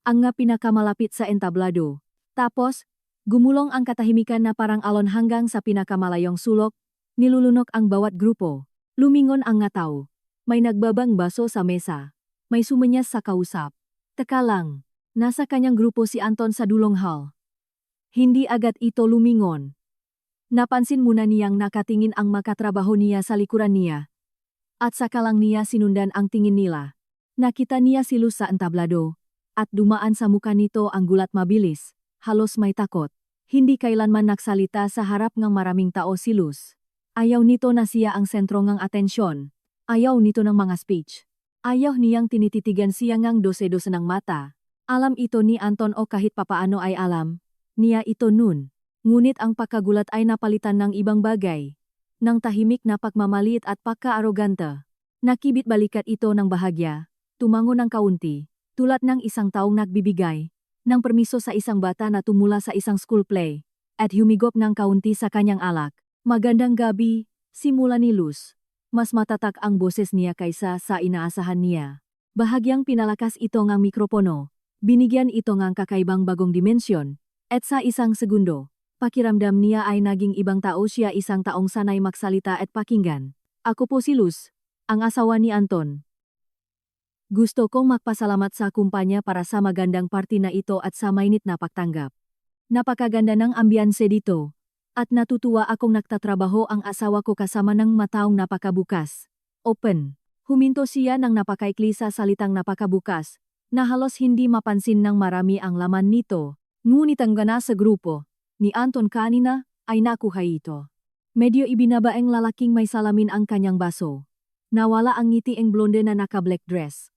ang nga pinakamalapit sa entablado. Tapos, gumulong ang katahimikan na parang alon hanggang sa pinakamalayong sulok, nilulunok ang bawat grupo. Lumingon ang nga tao. May nagbabang baso sa mesa. May sumanyas sa kausap. Teka lang, nasa kanyang grupo si Anton sa dulong hall. Hindi agad ito lumingon. Napansin muna niyang nakatingin ang makatrabaho niya sa likuran niya. At saka lang niya sinundan ang tingin nila. Nakita niya si Luz sa entablado, at dumaan sa muka nito ang gulat mabilis. Halos may takot. Hindi kailanman nagsalita sa harap ng maraming tao si Luz. Ayaw nito na siya ang sentro ng atensyon. Ayaw nito ng mga speech. Ayaw niyang tinititigan siya ng 12-12 ng mata. Alam ito ni Anton o kahit papaano ay alam. Niya ito nun. Ngunit ang pagkagulat ay napalitan ng ibang bagay. Ng tahimik na pagmamaliit at pagka-arogante. Nakibit balikat ito ng bahagya. Tumango ng kaunti. Tulad ng isang taong nagbibigay ng permiso sa isang bata na tumula sa isang school play, at humigop ng kaunti sa kanyang alak. Magandang gabi, simula ni Luz. Mas matatak ang boses niya kaysa sa inaasahan niya. Bahagyang pinalakas ito ng mikropono. Binigyan ito ng kakaibang bagong dimensyon. At sa isang segundo, pakiramdam niya ay naging ibang tao siya, isang taong sanay magsalita at pakinggan. Ako po si Luz, ang asawa ni Anton. Gusto kong magpasalamat sa kumpanya para sa magandang party na ito at sa mainit na pagtanggap. Napakaganda ng ambiyanse dito. At natutuwa akong nagtatrabaho ang asawa ko kasama ng mataong napakabukas. Open. Huminto siya ng napakaikli sa salitang napakabukas, na halos hindi mapansin ng marami ang laman nito. Ngunit ang gana sa grupo ni Anton kanina ay nakuha ito. Medyo ibinaba ang lalaking may salamin ang kanyang baso. Nawala ang ngiti ang blonde na naka-black dress.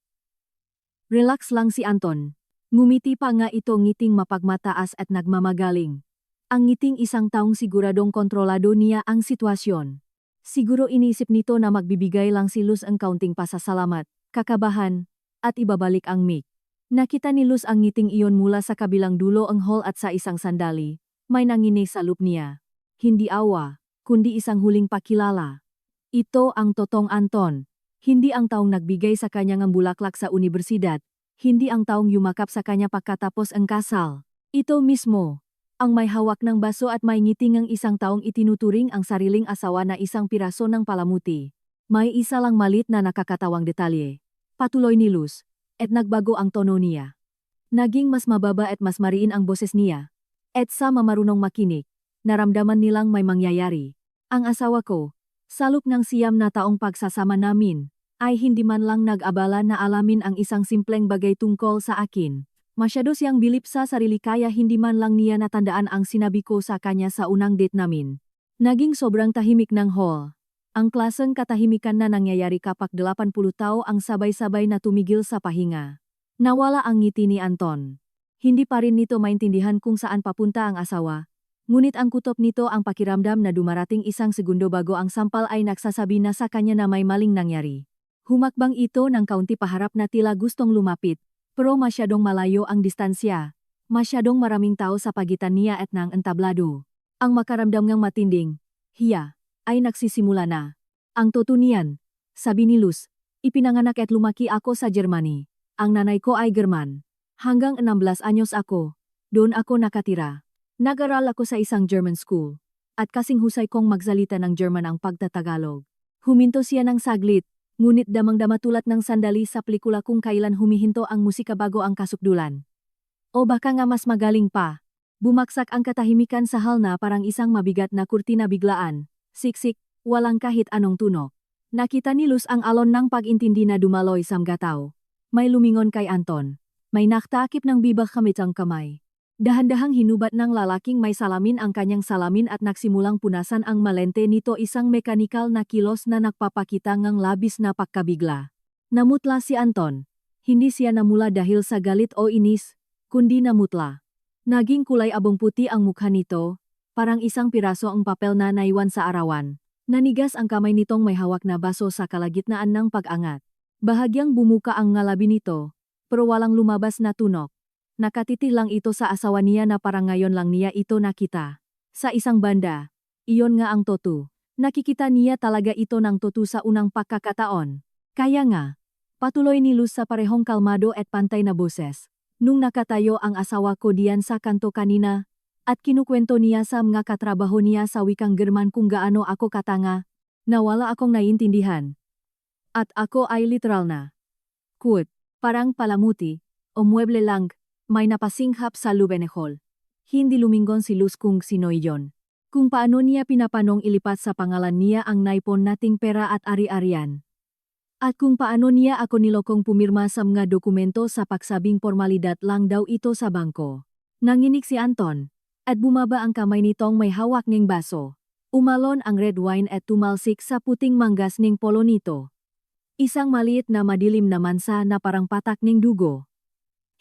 Relax lang si Anton. Ngumiti pa nga ito, ngiting mapagmataas at nagmamagaling. Ang ngiting isang taong siguradong kontrolado niya ang sitwasyon. Siguro inisip nito na magbibigay lang si Luz ang kaunting pasasalamat, kakabahan, at ibabalik ang mic. Nakita ni Luz ang ngiting iyon mula sa kabilang dulo ang hall at sa isang sandali, may nanginig sa loop niya. Hindi awa, kundi isang huling pakilala. Ito ang totoong Anton. Hindi ang taong nagbigay sa kanya ng bulaklak sa universidad. Hindi ang taong yumakap sa kanya pagkatapos ang kasal. Ito mismo, ang may hawak ng baso at may ngiting ng isang taong itinuturing ang sariling asawa na isang piraso ng palamuti. May isa lang malit na nakakatawang detalye. Patuloy ni Luz, at nagbago ang tono niya. Naging mas mababa at mas mariin ang boses niya. At sa mamarunong makinig, naramdaman nilang may mangyayari. Ang asawa ko, salop ng siyam na taong pagsasama namin, ay hindi man lang nag-abala na alamin ang isang simpleng bagay tungkol sa akin. Masyado siyang bilip sa sarili kaya hindi man lang niya natandaan ang sinabi ko sa kanya sa unang date namin. Naging sobrang tahimik ng hall. Ang klaseng katahimikan na nangyayari kapag 80 tao ang sabay-sabay na tumigil sa pahinga. Nawala ang ngiti ni Anton. Hindi pa rin nito maintindihan kung saan papunta ang asawa. Ngunit ang kutob nito ang pakiramdam na dumarating isang segundo bago ang sampal ay nagsasabi na sa kanya na may maling nangyari. Humakbang ito ng kaunti paharap na tila gustong lumapit, pero masyadong malayo ang distansya. Masyadong maraming tao sa pagitan niya at ng entablado. Ang makaramdam ngang matinding, hiya, ay nagsisimula na. Ang totoo niyan, sabi ni Luz, ipinanganak at lumaki ako sa Germany. Ang nanay ko ay German. Hanggang 16 anyos ako, doon ako nakatira. Nag-aral ako sa isang German school. At kasing husay kong magsalita ng German ang pagtatagalog. Huminto siya ng saglit, ngunit damang-dama tulad ng sandali sa pelikula kung kailan humihinto ang musika bago ang kasukdulan. O baka nga mas magaling pa. Bumaksak ang katahimikan sa hal na parang isang mabigat na kurtina biglaan. Siksik, walang kahit anong tunog. Nakita ni Luz ang alon ng pag-intindi na dumaloy sa mga tao. May lumingon kay Anton. May naktakip ng bibag kamit ang kamay. Dahan-dahang hinubat ng lalaking may salamin ang kanyang salamin at nagsimulang punasan ang malente nito isang mekanikal na kilos na nagpapakita ng labis na pagkabigla. Namutla si Anton. Hindi siya namula dahil sa galit o inis, kundi namutla. Naging kulay abong puti ang mukha nito, parang isang piraso ang papel na naiwan sa arawan. Nanigas ang kamay nitong may hawak na baso sa kalagitnaan ng pag-angat. Bahagyang bumuka ang ngalabi nito, pero walang lumabas na tunog. Nakatitig lang ito sa asawa niya na parang ngayon lang niya ito nakita. Sa isang banda, iyon nga ang totoo. Nakikita niya talaga ito ng totoo sa unang pagkakataon. Kaya nga, patuloy ni Luz sa parehong kalmado at pantay na boses. Nung nakatayo ang asawa ko diyan sa kanto kanina, at kinukwento niya sa mga katrabaho niya sa wikang German kung gaano ako katanga, nawala akong naiintindihan. At ako ay literal na. Quote, parang palamuti, o mueble lang, may napasinghap sa lubenehol. Hindi lumingon si Luz kung sino iyon. Kung paano niya pinapanong ilipat sa pangalan niya ang naipon nating pera at ari-arian. At kung paano niya ako nilokong pumirma sa mga dokumento sa pagsabing formalidad lang daw ito sa bangko. Nanginig si Anton, at bumaba ang kamay nitong may hawak ng baso. Umalon ang red wine at tumalsik sa puting manggas ng polo nito. Isang maliit na madilim na mansa na parang patak ng dugo.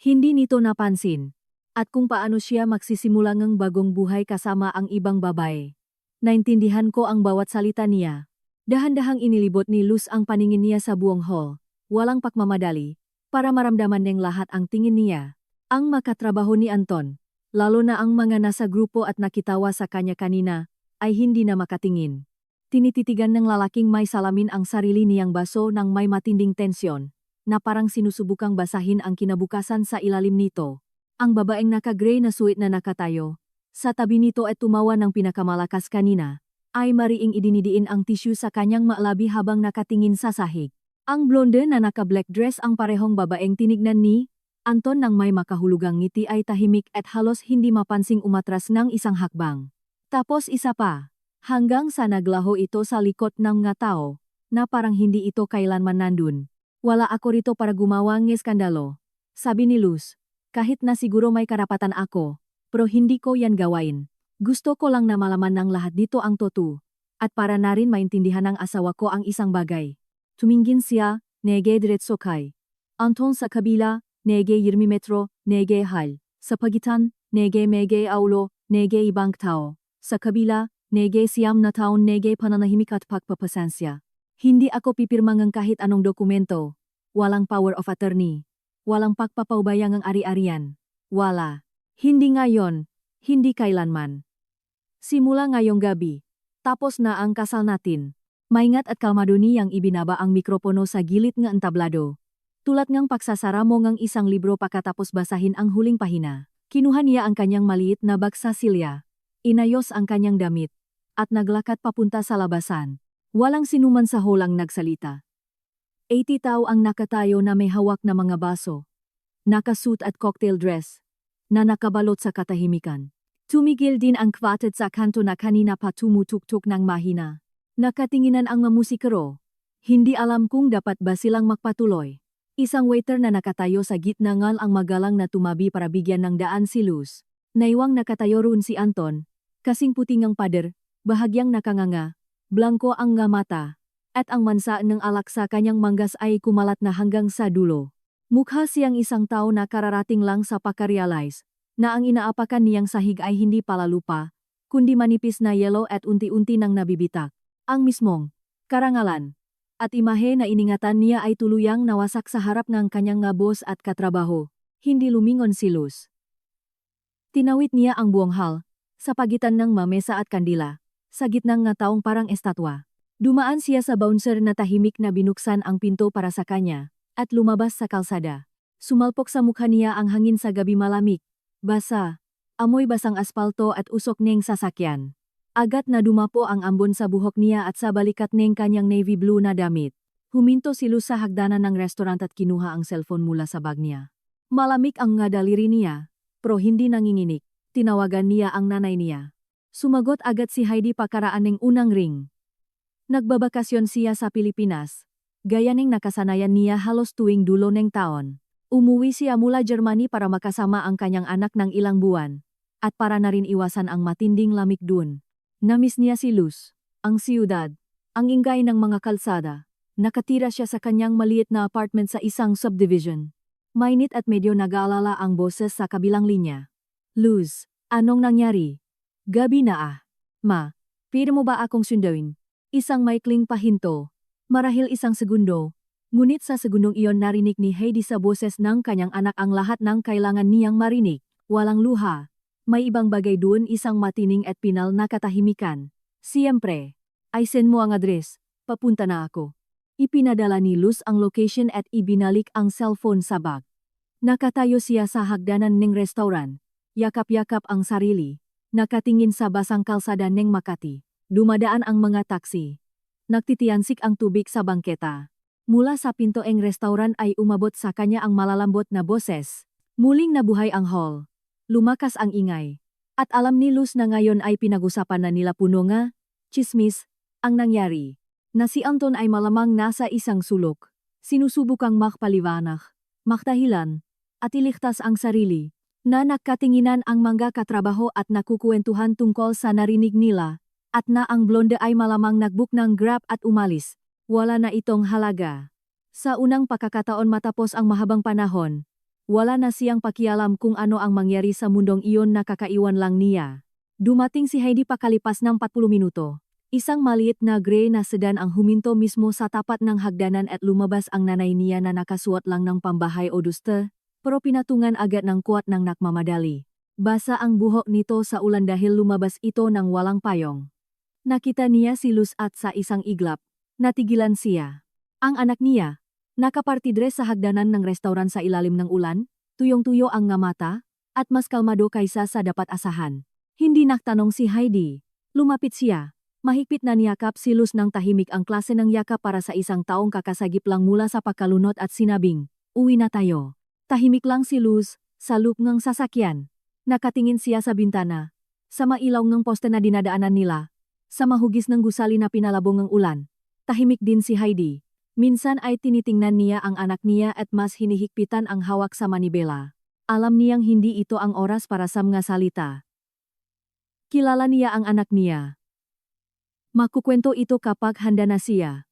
Hindi nito napansin. At kung paano siya magsisimula ng bagong buhay kasama ang ibang babae. Naintindihan ko ang bawat salita niya. Dahan-dahang inilibot ni Luz ang paningin niya sa buong hall. Walang pagmamadali, para maramdaman ng lahat ang tingin niya. Ang makatrabaho ni Anton, lalo na ang mga nasa grupo at nakitawa sa kanya kanina, ay hindi na makatingin. Tinititigan ng lalaking may salamin ang sarili niyang baso ng may matinding tensyon, na parang sinusubukang basahin ang kinabukasan sa ilalim nito. Ang babaeng naka-gray na suit na nakatayo, sa tabi nito at tumawa ng pinakamalakas kanina, ay mariing idinidiin ang tissue sa kanyang maalabi habang nakatingin sa sahig. Ang blonde na naka-black dress ang parehong babaeng tinignan ni Anton nang may makahulugang ngiti ay tahimik at halos hindi mapansing umatras ng isang hakbang. Tapos isa pa, hanggang sa naglaho ito sa likod ng mga tao, na parang hindi ito kailanman nandun. Wala ako rito para gumawa ng eskandalo, sabi ni Luz. Kahit na siguro may karapatan ako, pero hindi ko yan gawain. Gusto ko lang na malaman ng lahat dito ang totoo. At para na rin maintindihan ng asawa ko ang isang bagay. Tumingin siya, nege diretso kay Anton sa kabila, nege 1 metro, nege hal. Sa pagitan, nege mege aulo, nege ibang tao. Sa kabila, nege siyam na taon nege pananahimik at pagpapasensya. Hindi ako pipirma ng kahit anong dokumento. Walang power of attorney. Walang pagpapaubayang ang ari-arian. Wala. Hindi ngayon. Hindi kailanman. Simula ngayong gabi. Tapos na ang kasal natin. Maingat at kalmado niyang ibinaba ang mikropono sa gilid ng entablado. Tulad ngang pagsasara mo ng isang libro pagkatapos basahin ang huling pahina. Kinuha niya ang kanyang maliit na bag sa silya. Inayos ang kanyang damit. At naglakad papunta sa labasan. Walang sinuman sa holang nagsalita. 80 tao ang nakatayo na may hawak na mga baso. Nakasuit at cocktail dress. Na nakabalot sa katahimikan. Tumigil din ang kwartet sa kanto na kanina pa tumutuktok ng mahina. Nakatinginan ang mamusikero. Hindi alam kung dapat ba silang magpatuloy. Isang waiter na nakatayo sa gitna ngal ang magalang na tumabi para bigyan ng daan si Luz. Naiwang nakatayo roon si Anton. Kasing puting ang pader, bahagyang nakanganga. Blanko ang nga mata, at ang mansa ng alak sa kanyang manggas ay kumalat na hanggang sa dulo. Mukha siyang isang tao na kararating lang sa pagka-realize na ang inaapakan niyang sahig ay hindi pala lupa, kundi manipis na yellow at unti-unti nang nabibitak. Ang mismong karangalan at imahe na iningatan niya ay tuluyang nawasak sa harap ng kanyang nga boss at katrabaho. Hindi lumingon si Luz. Tinawid niya ang buong hall, sa pagitan ng mamesa at kandila, sa gitnang nga taong parang estatwa. Dumaan siya sa bouncer na tahimik na binuksan ang pinto para sa kanya, at lumabas sa kalsada. Sumalpok sa mukha niya ang hangin sa gabi malamig, basa, amoy basang aspalto at usok ng sasakyan. Agad na dumapo ang ambon sa buhok niya at sa balikat ng kanyang navy blue na damit. Huminto si Luz sa hagdanan ng restaurant at kinuha ang cellphone mula sa bag niya. Malamig ang nga daliri niya, pero hindi nanginginig. Tinawagan niya ang nanay niya. Sumagot agad si Heidi pakaraan ng unang ring. Nagbabakasyon siya sa Pilipinas. Gaya ng nakasanayan niya halos tuwing dulo ng taon. Umuwi siya mula Germany para makasama ang kanyang anak ng ilang buwan. At para na rin iwasan ang matinding lamig dun. Namiss niya si Luz, ang siyudad, ang ingay ng mga kalsada. Nakatira siya sa kanyang maliit na apartment sa isang subdivision. Mainit at medyo nag-aalala ang boses sa kabilang linya. Luz, anong nangyari? Gabi na ah. Ma, pwede mo ba akong sundawin? Isang maikling pahinto. Marahil isang segundo. Ngunit sa segundong iyon narinig ni Heidi sa boses ng kanyang anak ang lahat ng kailangan niyang marinig. Walang luha. May ibang bagay doon, isang matining at pinal na katahimikan. Siyempre. Ay send mo ang address. Papunta na ako. Ipinadala ni Luz ang location at ibinalik ang cellphone sa bag. Nakatayo siya sa hagdanan ng restaurant. Yakap-yakap ang sarili. Nakatingin sa basang kalsada ng Makati. Dumadaan ang mga taksi. Nagtitiyansik ang tubig sa bangketa. Mula sa pinto ng restaurant ay umabot sa kanya ang malalambot na boses. Muling nabuhay ang hall. Lumakas ang ingay. At alam ni Luz na ngayon ay pinag-usapan na nila puno nga, chismis, ang nangyari. Na si Anton ay malamang nasa isang sulok. Sinusubukang makpaliwanag, makdahilan, at iligtas ang sarili. Na nagkatinginan ang mga katrabaho at nakukuwentuhan tungkol sa narinig nila. At na ang blonde ay malamang nagbook ng Grab at umalis. Wala na itong halaga. Sa unang pagkakataon matapos ang mahabang panahon, wala na siyang pakialam kung ano ang mangyari sa mundong iyon na kakaiwan lang niya. Dumating si Heidi pakalipas ng 40 minuto. Isang maliit na gray na sedan ang huminto mismo sa tapat ng hagdanan at lumabas ang nanay niya na nakasuot lang ng pambahay o duste, pero pinatungan agad ng kuwat ng nakmamadali. Basa ang buhok nito sa ulan dahil lumabas ito ng walang payong. Nakita niya si Luz at sa isang iglap, natigilan siya. Ang anak niya, nakapartidres sa hagdanan ng restaurant sa ilalim ng ulan, tuyong-tuyo ang nga mata, at mas kalmado kaysa sa dapat asahan. Hindi nagtanong si Heidi. Lumapit siya. Mahigpit na niyakap si Luz ng tahimik ang klase ng yakap para sa isang taong kakasagip lang mula sa pagkalunod at sinabing, uwi na tayo. Tahimik lang si Luz, sa loop ng sasakyan. Nakatingin siya sa bintana. Sa mailaw ng poste na dinadaanan nila. Sa mahugis ng gusali na pinalabong ng ulan. Tahimik din si Heidi. Minsan ay tinitingnan niya ang anak niya at mas hinihigpitan ang hawak sa manibela. Alam niyang hindi ito ang oras para sa mga salita. Kilala niya ang anak niya. Makukwento ito kapag handa na siya.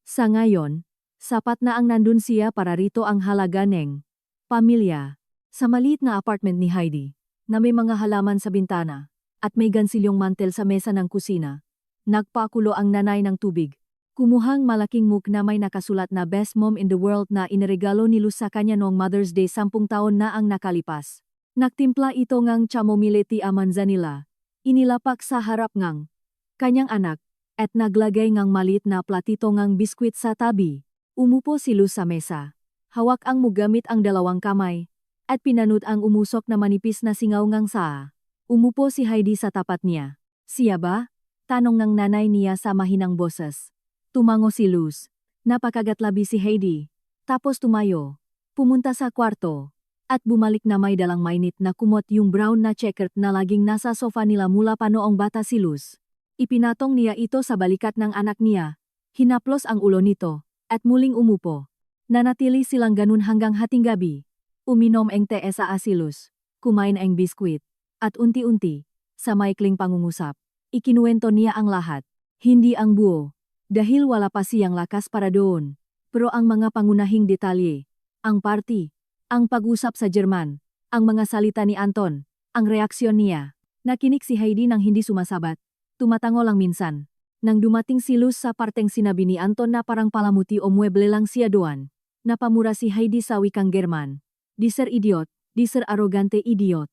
Sa ngayon, sapat na ang nandun siya para rito ang halaga ng pamilya. Sa maliit na apartment ni Heidi, na may mga halaman sa bintana, at may gansilyong mantel sa mesa ng kusina, nagpakulo ang nanay ng tubig. Kumuhang malaking mug na may nakasulat na Best Mom in the World na iniregalo ni Luz sa kanya noong Mother's Day 10 taon na ang nakalipas. Nagtimpla ito ngang chamomile tea manzanilla. Inilapak sa harap ngang kanyang anak, at naglagay ngang maliit na platito ngang biskwit sa tabi. Umupo si Luz sa mesa. Hawak ang mug gamit ang dalawang kamay, at pinanut ang umusok na manipis na singaw ngang saa. Umupo si Heidi sa tapat niya. Siya ba? Tanong ng nanay niya sa mahinang boses. Tumango si Luz. Napakagatlabi si Heidi. Tapos tumayo. Pumunta sa kwarto. At bumalik na may dalang mainit na kumot yung brown na checkered na laging nasa sofa nila mula pa noong bata si Luz. Ipinatong niya ito sa balikat ng anak niya. Hinaplos ang ulo nito, at muling umupo. Nanatili silang ganun hanggang hating gabi. Uminom ang tee sa asilus. Kumain ang biskwit. At unti-unti, sa maikling pangungusap, ikinuwento niya ang lahat. Hindi ang buo. Dahil wala pa siyang lakas para doon. Pero ang mga pangunahing detalye, ang party, ang pag-usap sa Jerman, ang mga salita ni Anton, ang reaksyon niya. Nakinig si Heidi nang hindi sumasabat. Tumatango lang minsan. Nang dumating si Luz sa parteng sinabi ni Anton na parang palamuti o mueble lang siya doon, napamura si Heidi sa wikang German. Diser idiot, diser arogante idiot.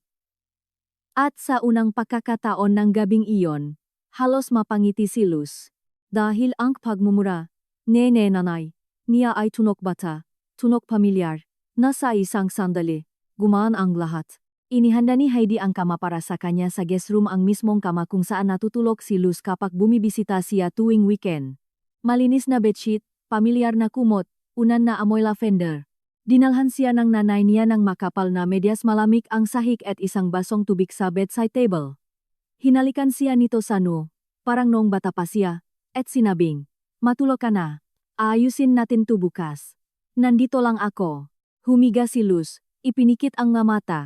At sa unang pagkakataon ng gabing iyon, halos mapangiti si Luz. Dahil ang pagmumura, nene nanay, niya ay tunok bata, tunok pamilyar, nasa isang sandali, gumaan ang lahat. Inihanda ni Heidi ang kama para sa kanya sa guest room, ang mismong kama kung saan natutulog si Luz kapag bumibisita siya tuwing weekend. Malinis na bedsheet, pamilyar na kumot, unan na amoy lavender. Dinalhan siya ng nanay niya ng makapal na medyas, malamig ang sahig at isang basong tubig sa bedside table. Hinalikan siya nito sa noo, parang noong bata pa siya, at sinabing, "Matulog ka na. Aayusin natin to bukas. Nandito lang ako." Humiga si Luz, ipinikit ang mga mata,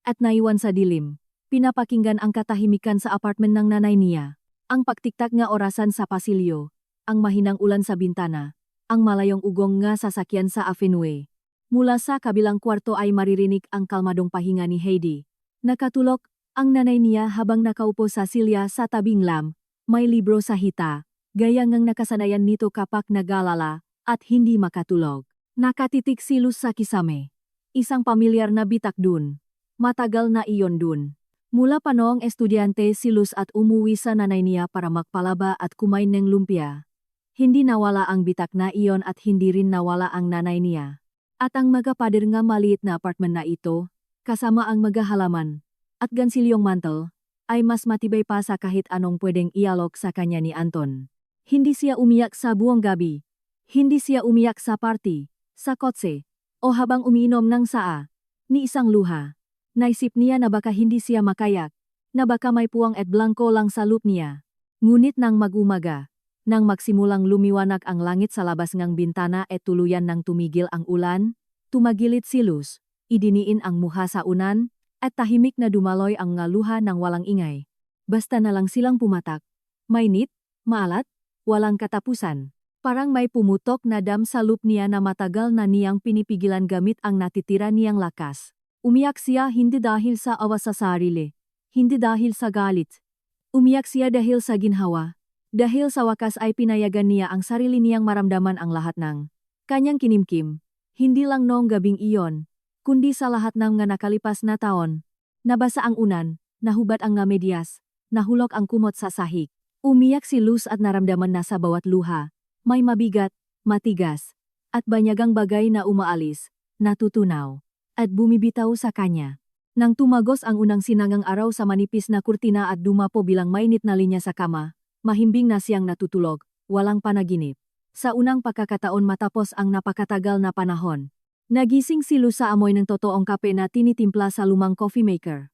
at naiwan sa dilim. Pinapakinggan ang katahimikan sa apartment ng nanay niya. Ang pagtiktak nga orasan sa pasilyo, ang mahinang ulan sa bintana, ang malayong ugong nga sasakyan sa avenue. Mula sa kabilang kwarto ay maririnig ang kalmadong pahinga ni Heidi. Nakatulog ang nanay niya habang nakaupo sa silya sa tabing lam, may libro sa hita, gaya ngang nakasanayan nito kapag nag-alala at hindi makatulog. Nakatitig si Luz sa kisame. Isang pamilyar na bitak dun. Matagal na iyon dun. Mula pa noong estudyante si Luz at umuwi sa nanay niya para magpalaba at kumain ng lumpia. Hindi nawala ang bitak na iyon at hindi rin nawala ang nanay niya. At ang magapader nga maliit na apartment na ito, kasama ang magahalaman, at gansilyong mantel, ay mas matibay pa sa kahit anong pwedeng ialok sa kanya ni Anton. Hindi siya umiyak sa buong gabi. Hindi siya umiyak sa party, sa kotse, o habang umiinom ng saa, ni isang luha. Naisip niya na baka hindi siya makayak, na baka may puwang at blanco lang sa loop niya. Ngunit nang mag-umaga, nang magsimulang lumiwanag ang langit sa labas ngang bintana at tuluyan nang tumigil ang ulan, tumagilit si Luz, idiniin ang muha sa unan, at tahimik na dumaloy ang ngaluha ng walang ingay. Basta na lang silang pumatak. Mainit, maalat, walang katapusan. Parang may pumutok na dam sa loop niya na matagal na niyang pinipigilan gamit ang natitira niyang lakas. Umiyak siya hindi dahil sa awa sa sarili, hindi dahil sa galit. Umiyak siya dahil sa ginhawa. Dahil sa wakas ay pinayagan niya ang sarili niyang maramdaman ang lahat ng kanyang kinimkim. Hindi lang noong gabing iyon, kundi sa lahat ng mga nakalipas na taon. Nabasa ang unan, nahubad ang nga medyas, nahulog ang kumot sa sahig. Umiyak si Luz at naramdaman na sa bawat luha, may mabigat, matigas, at banyagang bagay na umaalis, natutunaw, at bumibitaw sa kanya. Nang tumagos ang unang sinangang araw sa manipis na kurtina at dumapo bilang mainit na linya sa kama, mahimbing na siyang natutulog, walang panaginip. Sa unang pagkakataon matapos ang napakatagal na panahon, nagising si Luz sa amoy ng totoong kape na tinitimpla sa lumang coffee maker.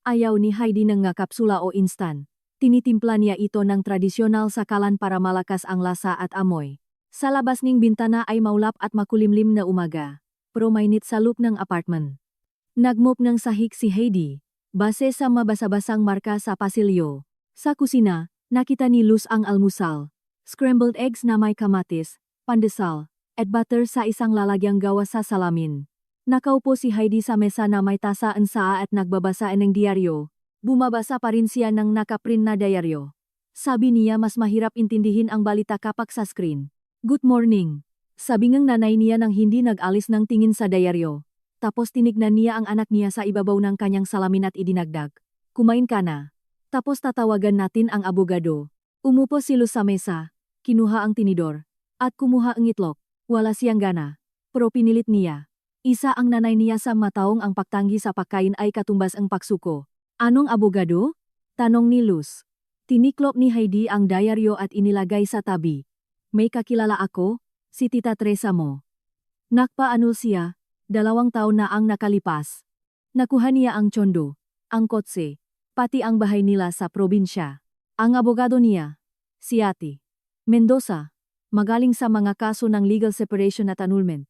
Ayaw ni Heidi ng nga kapsula o instant. Tinitimpla niya ito ng tradisyonal sakalan para malakas ang lasa at amoy. Sa labas ng bintana ay maulap at makulimlim na umaga, pero mainit sa loop ng apartment. Nagmop ng sahig si Heidi, base sa mabasa-basang marka sa pasilyo. Sa kusina, nakita ni Luz ang almusal, scrambled eggs na may kamatis, pandesal, at butter sa isang lalagyang gawa sa salamin. Nakaupo si Heidi sa mesa na may tasa ng saa at nagbabasa ng diaryo. Bumabasa pa rin siya ng nakaprint na diaryo. Sabi niya mas mahirap intindihin ang balita kapag sa screen. "Good morning," sabi ng nanay niya nang hindi nag-alis ng tingin sa diaryo. Tapos tinignan niya ang anak niya sa ibabaw ng kanyang salamin at idinagdag, "Kumain ka na. Tapos tatawagan natin ang abogado." Umupo si Luz sa mesa, kinuha ang tinidor, at kumuha ang itlog. Wala siyang gana, pero pinilit niya. Isa ang nanay niya sa mataong ang pagtanggi sa pagkain ay katumbas ang pagsuko. "Anong abogado?" tanong ni Luz. Tiniklop ni Heidi ang diaryo at inilagay sa tabi. "May kakilala ako, si Tita Teresa mo." Nakpaanul siya, 2 taon na ang nakalipas. Nakuha niya ang tsondo, ang kotse, pati ang bahay nila sa probinsya. Ang abogado niya, si Ate Mendoza, magaling sa mga kaso ng legal separation at annulment.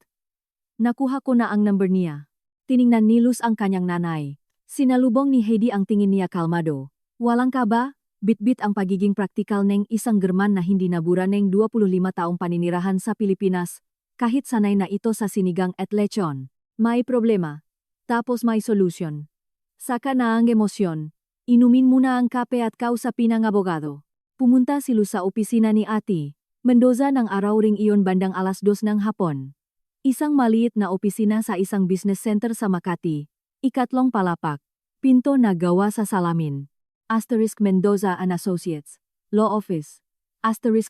Nakuha ko na ang number niya. Tiningnan ni Luz ang kanyang nanay. Sinalubong ni Heidi ang tingin niya kalmado. Walang kaba, bitbit ang pagiging praktikal ng isang German na hindi nabura ng 25 taong paninirahan sa Pilipinas, kahit sanay na ito sa sinigang at lechon. May problema. Tapos may solusyon. Saka na ang emosyon. Inumin muna ang kape at kausapin ang abogado. Pumunta si Luz sa opisina ni Ate Mendoza ng araw ring iyon bandang 2:00 ng hapon. Isang maliit na opisina sa isang business center sa Makati. Ikatlong palapak. Pinto na gawa sa salamin. Mendoza and Associates. Law Office.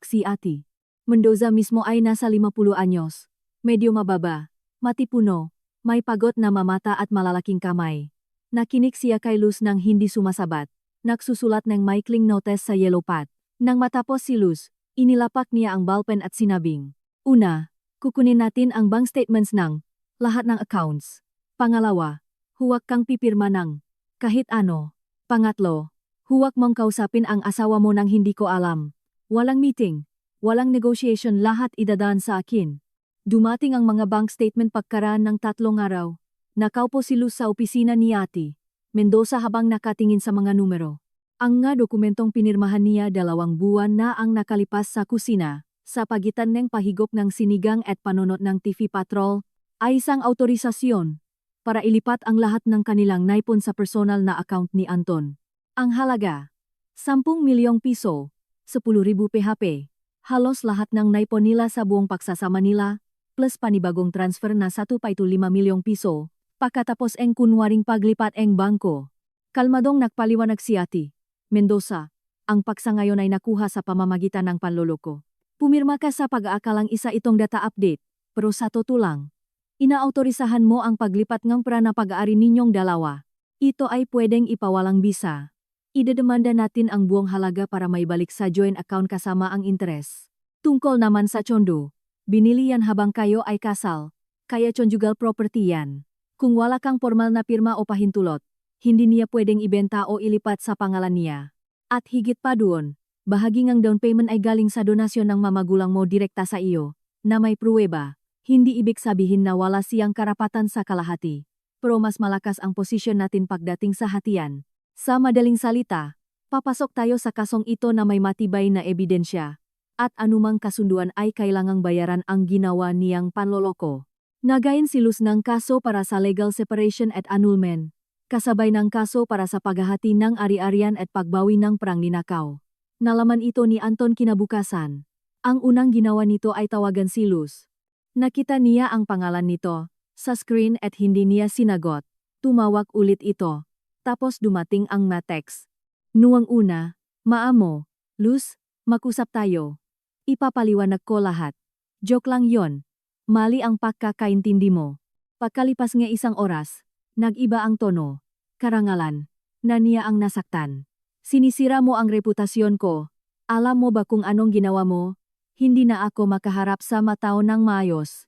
Si Ate Mendoza mismo ay nasa 50 anyos. Medyo mababa. Matipuno. May pagot na mamata at malalaking kamay. Nakinig siya kay Luz nang hindi sumasabat. Nagsusulat ng maikling notes sa yellow pad. Nang matapos si Luz, inilapak niya ang ballpen at sinabing, "Una, kukunin natin ang bank statements ng lahat ng accounts. Pangalawa, huwag kang pipirma ng kahit ano. Pangatlo, huwag mong kausapin ang asawa mo nang hindi ko alam. Walang meeting, walang negotiation, lahat idadaan sa akin." Dumating ang mga bank statement pagkaraan ng 3 araw. Nakaupo si Luz sa opisina ni Ate Mendoza habang nakatingin sa mga numero. Ang nga dokumentong pinirmahan niya 2 buwan na ang nakalipas sa kusina, sa pagitan ng pahigop ng sinigang at panunot ng TV Patrol, ay isang autorisasyon para ilipat ang lahat ng kanilang naipon sa personal na account ni Anton. Ang halaga, 10 milyong piso, 10,000 PHP, halos lahat ng naipon nila sa buong pagsasama nila, plus panibagong transfer na 1.5 milyong piso, pagkatapos ang kunwaring paglipat ang bangko. Kalmadong nagpaliwanag si Ate Mendoza, ang paksa ngayon ay nakuha sa pamamagitan ng panloloko. Pumirma ka sa pag-aakalang isa itong data update, pero sa totoo lang, inaautorisahan mo ang paglipat ng pera na pag-aari ninyong dalawa. Ito ay pwedeng ipawalang bisa. Idedemanda natin ang buong halaga para maibalik sa joint account kasama ang interes. Tungkol naman sa Chondo, binili yan habang kayo ay kasal, kaya conjugal property yan. Kung wala kang formal na pirma o pahintulot, hindi niya pwedeng ibenta o ilipat sa pangalan niya. At higit pa doon, bahagi ng down payment ay galing sa donasyon ng mamagulang mo direkta sa iyo, na may pruweba. Hindi ibig sabihin na wala siyang karapatan sa kalahati. Pero mas malakas ang posisyon natin pagdating sa hatian. Sa madaling salita, papasok tayo sa kasong ito na may matibay na ebidensya. At anumang kasunduan ay kailangang bayaran ang ginawa niyang panloloko. Nagayin si Luz ng kaso para sa legal separation at annulment, kasabay ng kaso para sa paghahati ng ari-arian at pagbawi ng perang ninakaw. Nalaman ito ni Anton kinabukasan. Ang unang ginawa nito ay tawagan si Luz. Nakita niya ang pangalan nito sa screen at hindi niya sinagot. Tumawag ulit ito. Tapos dumating ang text. Nuang una, "Maamo, Luz, mag-usap tayo. Ipapaliwanag ko lahat. Joke lang yon. Mali ang pagkakaintindi mo." Pagkalipas nga 1 oras, nag-iba ang tono. Karangalan, na niya ang nasaktan. "Sinisira mo ang reputasyon ko. Alam mo ba kung anong ginawa mo? Hindi na ako makaharap sa matao ng maayos."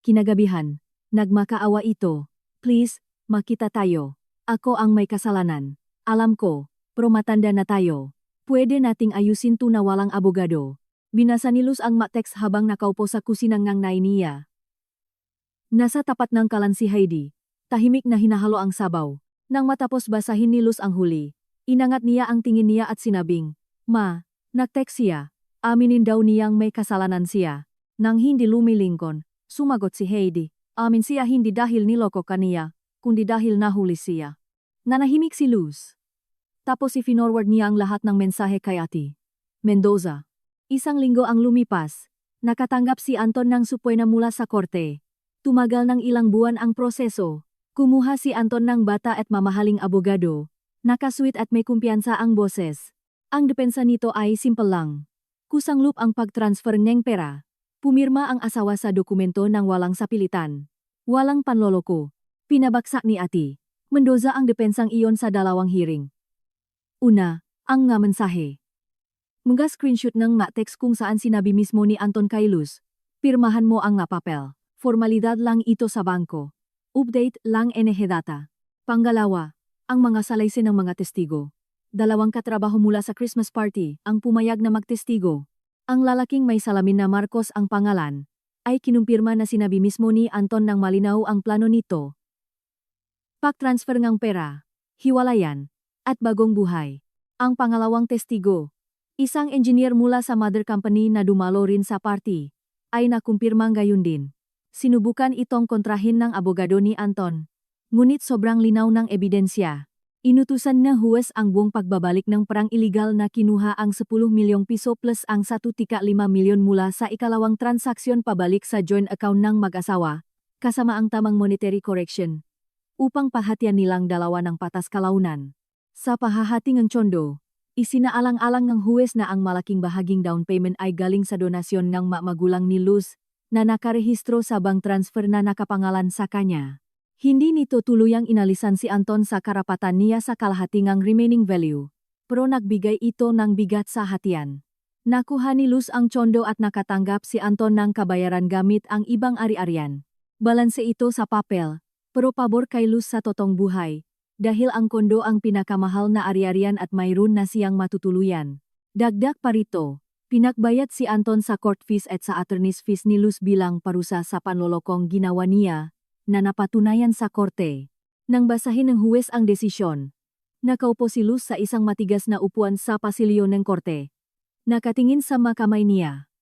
Kinagabihan, nagmakaawa ito. "Please, makita tayo. Ako ang may kasalanan. Alam ko, pero matanda na tayo. Pwede nating ayusin to na walang abogado." Binasa ni Luz ang text habang nakaupo sa kusinang ng nanay niya. Nasa tapat ng kalan si Heidi. Tahimik na hinahalo ang sabaw. Nang matapos basahin ni Luz ang huli, inangat niya ang tingin niya at sinabing, "Ma, nag-text siya. Aminin daw niyang may kasalanan siya." Nang hindi lumilingkon, sumagot si Heidi, "Amin siya hindi dahil niloko kaniya, kundi dahil nahuli siya." Nanahimik si Luz. Tapos i-forward niya ang lahat ng mensahe kay Ate Mendoza. 1 linggo ang lumipas. Nakatanggap si Anton ng supwena mula sa korte. Tumagal ng ilang buwan ang proseso. Kumuha si Anton ng bata at mamahaling abogado. Nakasweet at may kumpiyansa ang boses. Ang depensa nito ay simple lang. Kusanglup ang pag-transfer ng pera. Pumirma ang asawa sa dokumento ng walang sapilitan. Walang panloloko. Pinabaksak ni Ate Mendoza ang depensang iyon sa 2 hearing. Una, ang nga mensahe. Mga screenshot ng text kung saan sinabi mismo ni Anton kay Luz, "Pirmahan mo ang papel. Formalidad lang ito sa bangko. Update lang data." Pangalawa, ang mga salaysay ng mga testigo. 2 katrabaho mula sa Christmas party ang pumayag na magtestigo. Ang lalaking may salamin na Marcos ang pangalan, ay kinumpirma na sinabi mismo ni Anton ng malinaw ang plano nito. Pag-transfer ng pera, hiwalayan, at bagong buhay. Ang pangalawang testigo, isang engineer mula sa mother company na dumalo rin sa party, ay nakumpirmang gayon din. Sinubukan itong kontrahin ng abogado ni Anton. Ngunit sobrang linaw ng ebidensya. Inutusan na huwes ang buong pagbabalik ng perang iligal na kinuha ang 10 milyong piso plus ang 1.5 milyon mula sa ikalawang transaksyon pabalik sa joint account ng mag-asawa, kasama ang tamang monetary correction, upang pahatian nilang dalawa ng patas kalaunan. Sa pahahati ng tsondo, isinaalang-alang ng huwes na ang malaking bahaging down payment ay galing sa donasyon ng magulang ni Luz, na nakarehistro sa bank transfer na nakapangalan sa kanya. Hindi nito tuluyang inalisan si Anton sa karapatan niya sa kalahatingang remaining value, pero nagbigay ito ng bigat sa hatian. Nakuha ni Luz ang tsondo at nakatanggap si Anton ng kabayaran gamit ang ibang ari-arian. Balanse ito sa papel, pero pabor kay Luz sa totong buhay, dahil ang kondo ang pinakamahal na ari-arian at mayroon na siyang matutuluyan. Dagdag pa rito, pinakbayad si Anton sa court fees at sa attorney's fees ni Luz bilang parusa sa panlolokong ginawa niya, na napatunayan sa korte. Nang basahin ng huwes ang desisyon, nakaupo si Luz sa isang matigas na upuan sa pasilyo ng korte. Nakatingin sa makamay niya.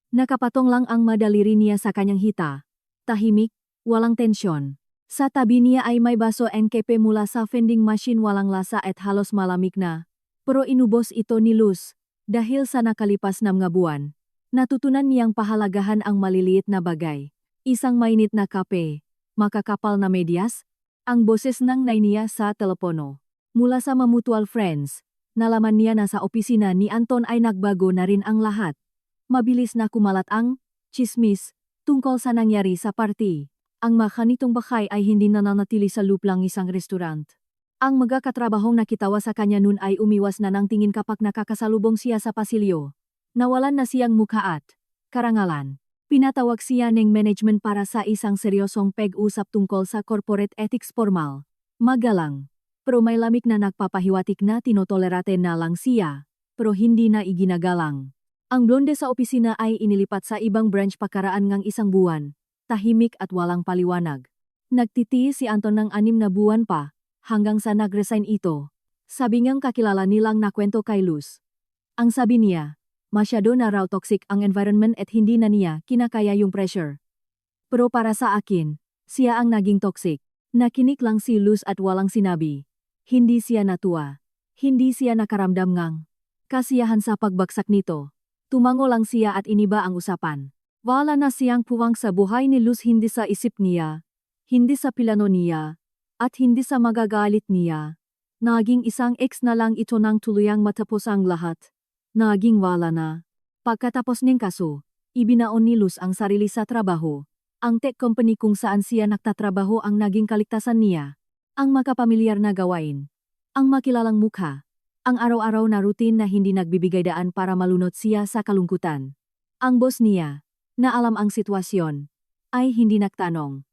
Nakapatong lang ang madaliri niya sa kanyang hita. Tahimik, walang tensyon. Sa tabi niya ay may baso NKP mula sa vending machine walang lasa at halos malamig na. Pero inubos ito ni Luz. Dahil sa nakalipas na mga buwan, natutunan niyang pahalagahan ang maliliit na bagay. Isang mainit na kape, makakapal na medyas, ang boses ng nay niya sa telepono. Mula sa mutual friends, nalaman niya na sa opisina ni Anton ay nagbago na rin ang lahat. Mabilis na kumalat ang chismis tungkol sa nangyari sa party. Ang makanitong bakay ay hindi nananatili sa luplang isang restaurant. Ang mga katrabahong nakitawa sa kanya nun ay umiwas na ng tingin kapag nakakasalubong siya sa pasilyo. Nawalan na siyang mukha at karangalan. Pinatawag siya ng management para sa isang seryosong pag-usap tungkol sa corporate ethics formal. Magalang. Pero may lamig na nagpapahiwatik na tinotolerate na lang siya, pero hindi na iginagalang. Ang blonde sa opisina ay inilipat sa ibang branch pakaraan ng isang buwan, tahimik at walang paliwanag. Nagtitiis si Anton ng 6 na buwan pa, hanggang sa nag-resign ito. Sabi niyang kakilala nilang nakwento kay Luz. Ang sabi niya, masyado na raw toxic ang environment at hindi na niya kinakaya yung pressure. Pero para sa akin, siya ang naging toxic. Nakinig lang si Luz at walang sinabi. Hindi siya natuwa. Hindi siya nakaramdam ngang kasiyahan sa pagbagsak nito. Tumango lang siya at iniba ang usapan. Wala na siyang puwang sa buhay ni Luz, hindi sa isip niya, hindi sa plano niya, at hindi sa magagalit niya. Naging isang ex na lang ito nang tuluyang matapos ang lahat. Naging wala na. Pagkatapos ng kaso, ibinaon ni Luz ang sarili sa trabaho. Ang tech company kung saan siya nagtatrabaho ang naging kaligtasan niya. Ang makapamilyar na gawain. Ang makilalang mukha. Ang araw-araw na routine na hindi nagbibigay daan para malunod siya sa kalungkutan. Ang boss niya, na alam ang sitwasyon, ay hindi nagtanong.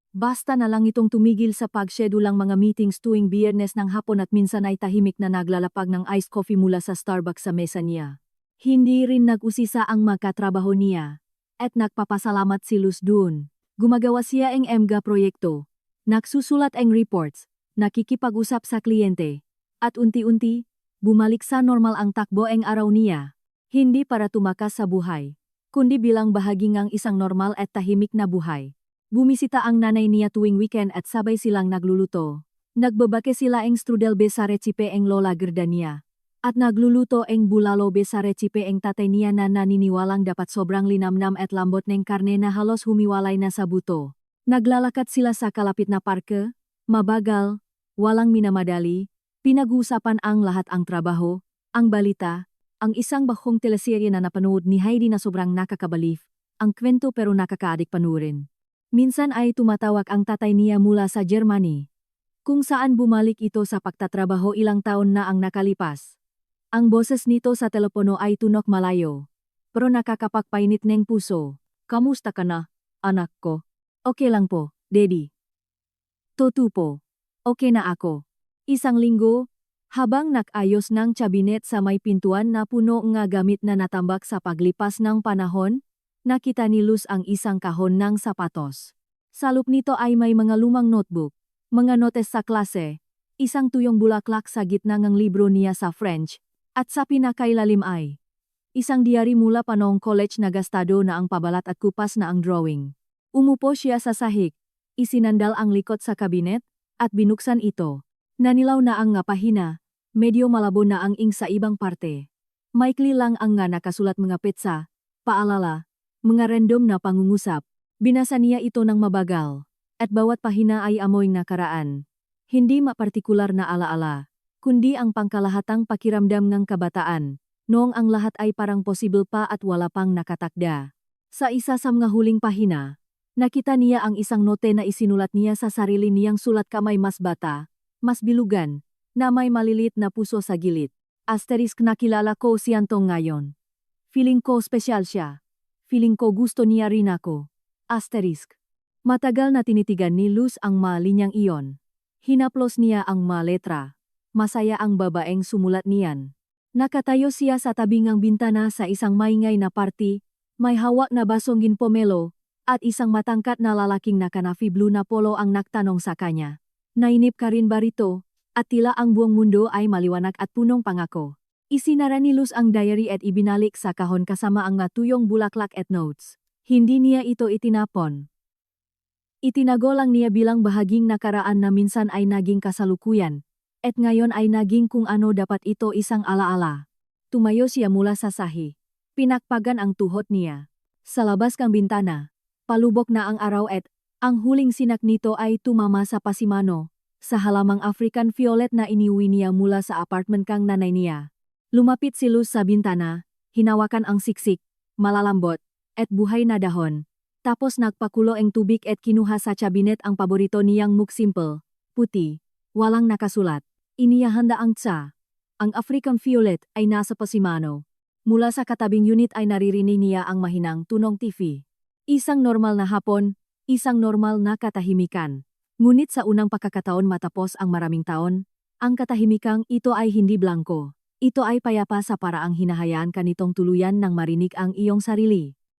Basta na lang itong tumigil sa pag-schedulang mga meetings tuwing Biyernes ng hapon at minsan ay tahimik na naglalapag ng iced coffee mula sa Starbucks sa mesa niya. Hindi rin nag-usisa ang makatrabaho niya. At nagpapasalamat si Luz dun. Gumagawa siya ang mga proyekto. Nagsusulat ang reports. Nakikipag-usap sa kliyente. At unti-unti, bumalik sa normal ang takbo ang araw niya. Hindi para tumakas sa buhay, kundi bilang bahagi ng isang normal at tahimik na buhay. Bumisita ang nanay niya tuwing weekend at sabay silang nagluluto. Nagbabake sila ang strudel be sa recipe ang lola Gerda niya. At nagluluto ang bulalo be sa recipe ang tatay niya na naniniwalang dapat sobrang linamnam at lambot ng karne na halos humiwalay na sa buto. Naglalakad sila sa kalapit na parke, mabagal, walang minamadali, pinag-uusapan ang lahat ang trabaho, ang balita, ang isang bakong teleserye na napanood ni Heidi na sobrang nakakabalif, ang kwento pero nakakaadik panurin. Minsan ay tumatawag ang tatay niya mula sa Germany, kung saan bumalik ito sa pagtatrabaho ilang taon na ang nakalipas. Ang boses nito sa telepono ay tunok malayo, pero nakakapagpainit ng puso. Kamusta ka na, anak ko? Okay lang po, Daddy. Toto po, okay na ako. Isang linggo, habang nag-ayos ng cabinet sa may pintuan na puno nga gamit na natambak sa paglipas ng panahon, nakita ni Luz ang isang kahon ng sapatos. Sa loob nito ay may mga lumang notebook, mga notes sa klase, isang tuyong bulaklak sa gitna ng libro niya sa French, at sa pinakailalim ay isang diary mula pa noong college na gastado na ang pabalat at kupas na ang drawing. Umupo siya sa sahig, isinandal ang likod sa kabinet, at binuksan ito. Nanilaw na ang nga pahina, medyo malabo na ang ing sa ibang parte. Maikli lang ang nga nakasulat mga petsa, paalala, mga random na pangungusap. Binasa niya ito ng mabagal, at bawat pahina ay amoy nakaraan. Hindi mapartikular na alaala, kundi ang pangkalahatang pakiramdam ng kabataan, noong ang lahat ay parang posible pa at wala pang nakatakda. Sa isa sa mga huling pahina, nakita niya ang isang note na isinulat niya sa sarili niyang sulat kamay mas bata, mas bilugan, na may malilit na puso sa gilid. Asterisk nakilala ko si Antong ngayon. Feeling ko special siya. Feeling ko gusto niya rin ako. Asterisk. Matagal na tinitigan ni Luz ang malinyang iyon. Hinaplos niya ang letra. Masaya ang babaeng sumulat niyan. Nakatayo siya sa tabingang bintana sa isang maingay na party, may hawak na basong ginpomelo, at isang matangkat na lalaking naka-navy blue na polo ang nagtanong sa kanya. Nainip ka rin ba rito? At tila ang buong mundo ay maliwanag at punong pangako. Isinara ni Luz ang diary at ibinalik sa kahon kasama ang matuyong bulaklak at notes. Hindi niya ito itinapon. Itinago lang niya bilang bahaging nakaraan na minsan ay naging kasalukuyan, at ngayon ay naging kung ano dapat ito isang alaala. Tumayo siya mula sa sahi. Pinakpagan ang tuhod niya. Sa labas kang bintana, palubok na ang araw at ang huling sinak nito ay tumama sa pasimano, sa halamang African violet na iniuwi niya mula sa apartment kang nanay niya. Lumapit si Luz sa bintana, hinawakan ang siksik, malalambot, at buhay na dahon. Tapos nagpakulo ang tubig at kinuha sa cabinet ang paborito niyang mug simple, puti, walang nakasulat. Iniyahanda ang tsa. Ang African violet ay nasa pasimano. Mula sa katabing unit ay naririnig niya ang mahinang tunong TV. Isang normal na hapon, isang normal na katahimikan. Ngunit sa unang pagkakataon matapos ang maraming taon, ang katahimikang ito ay hindi blanko. Ito ay payapa sa paraang hinahayaan ka nitong tuluyan nang marinig ang iyong sarili.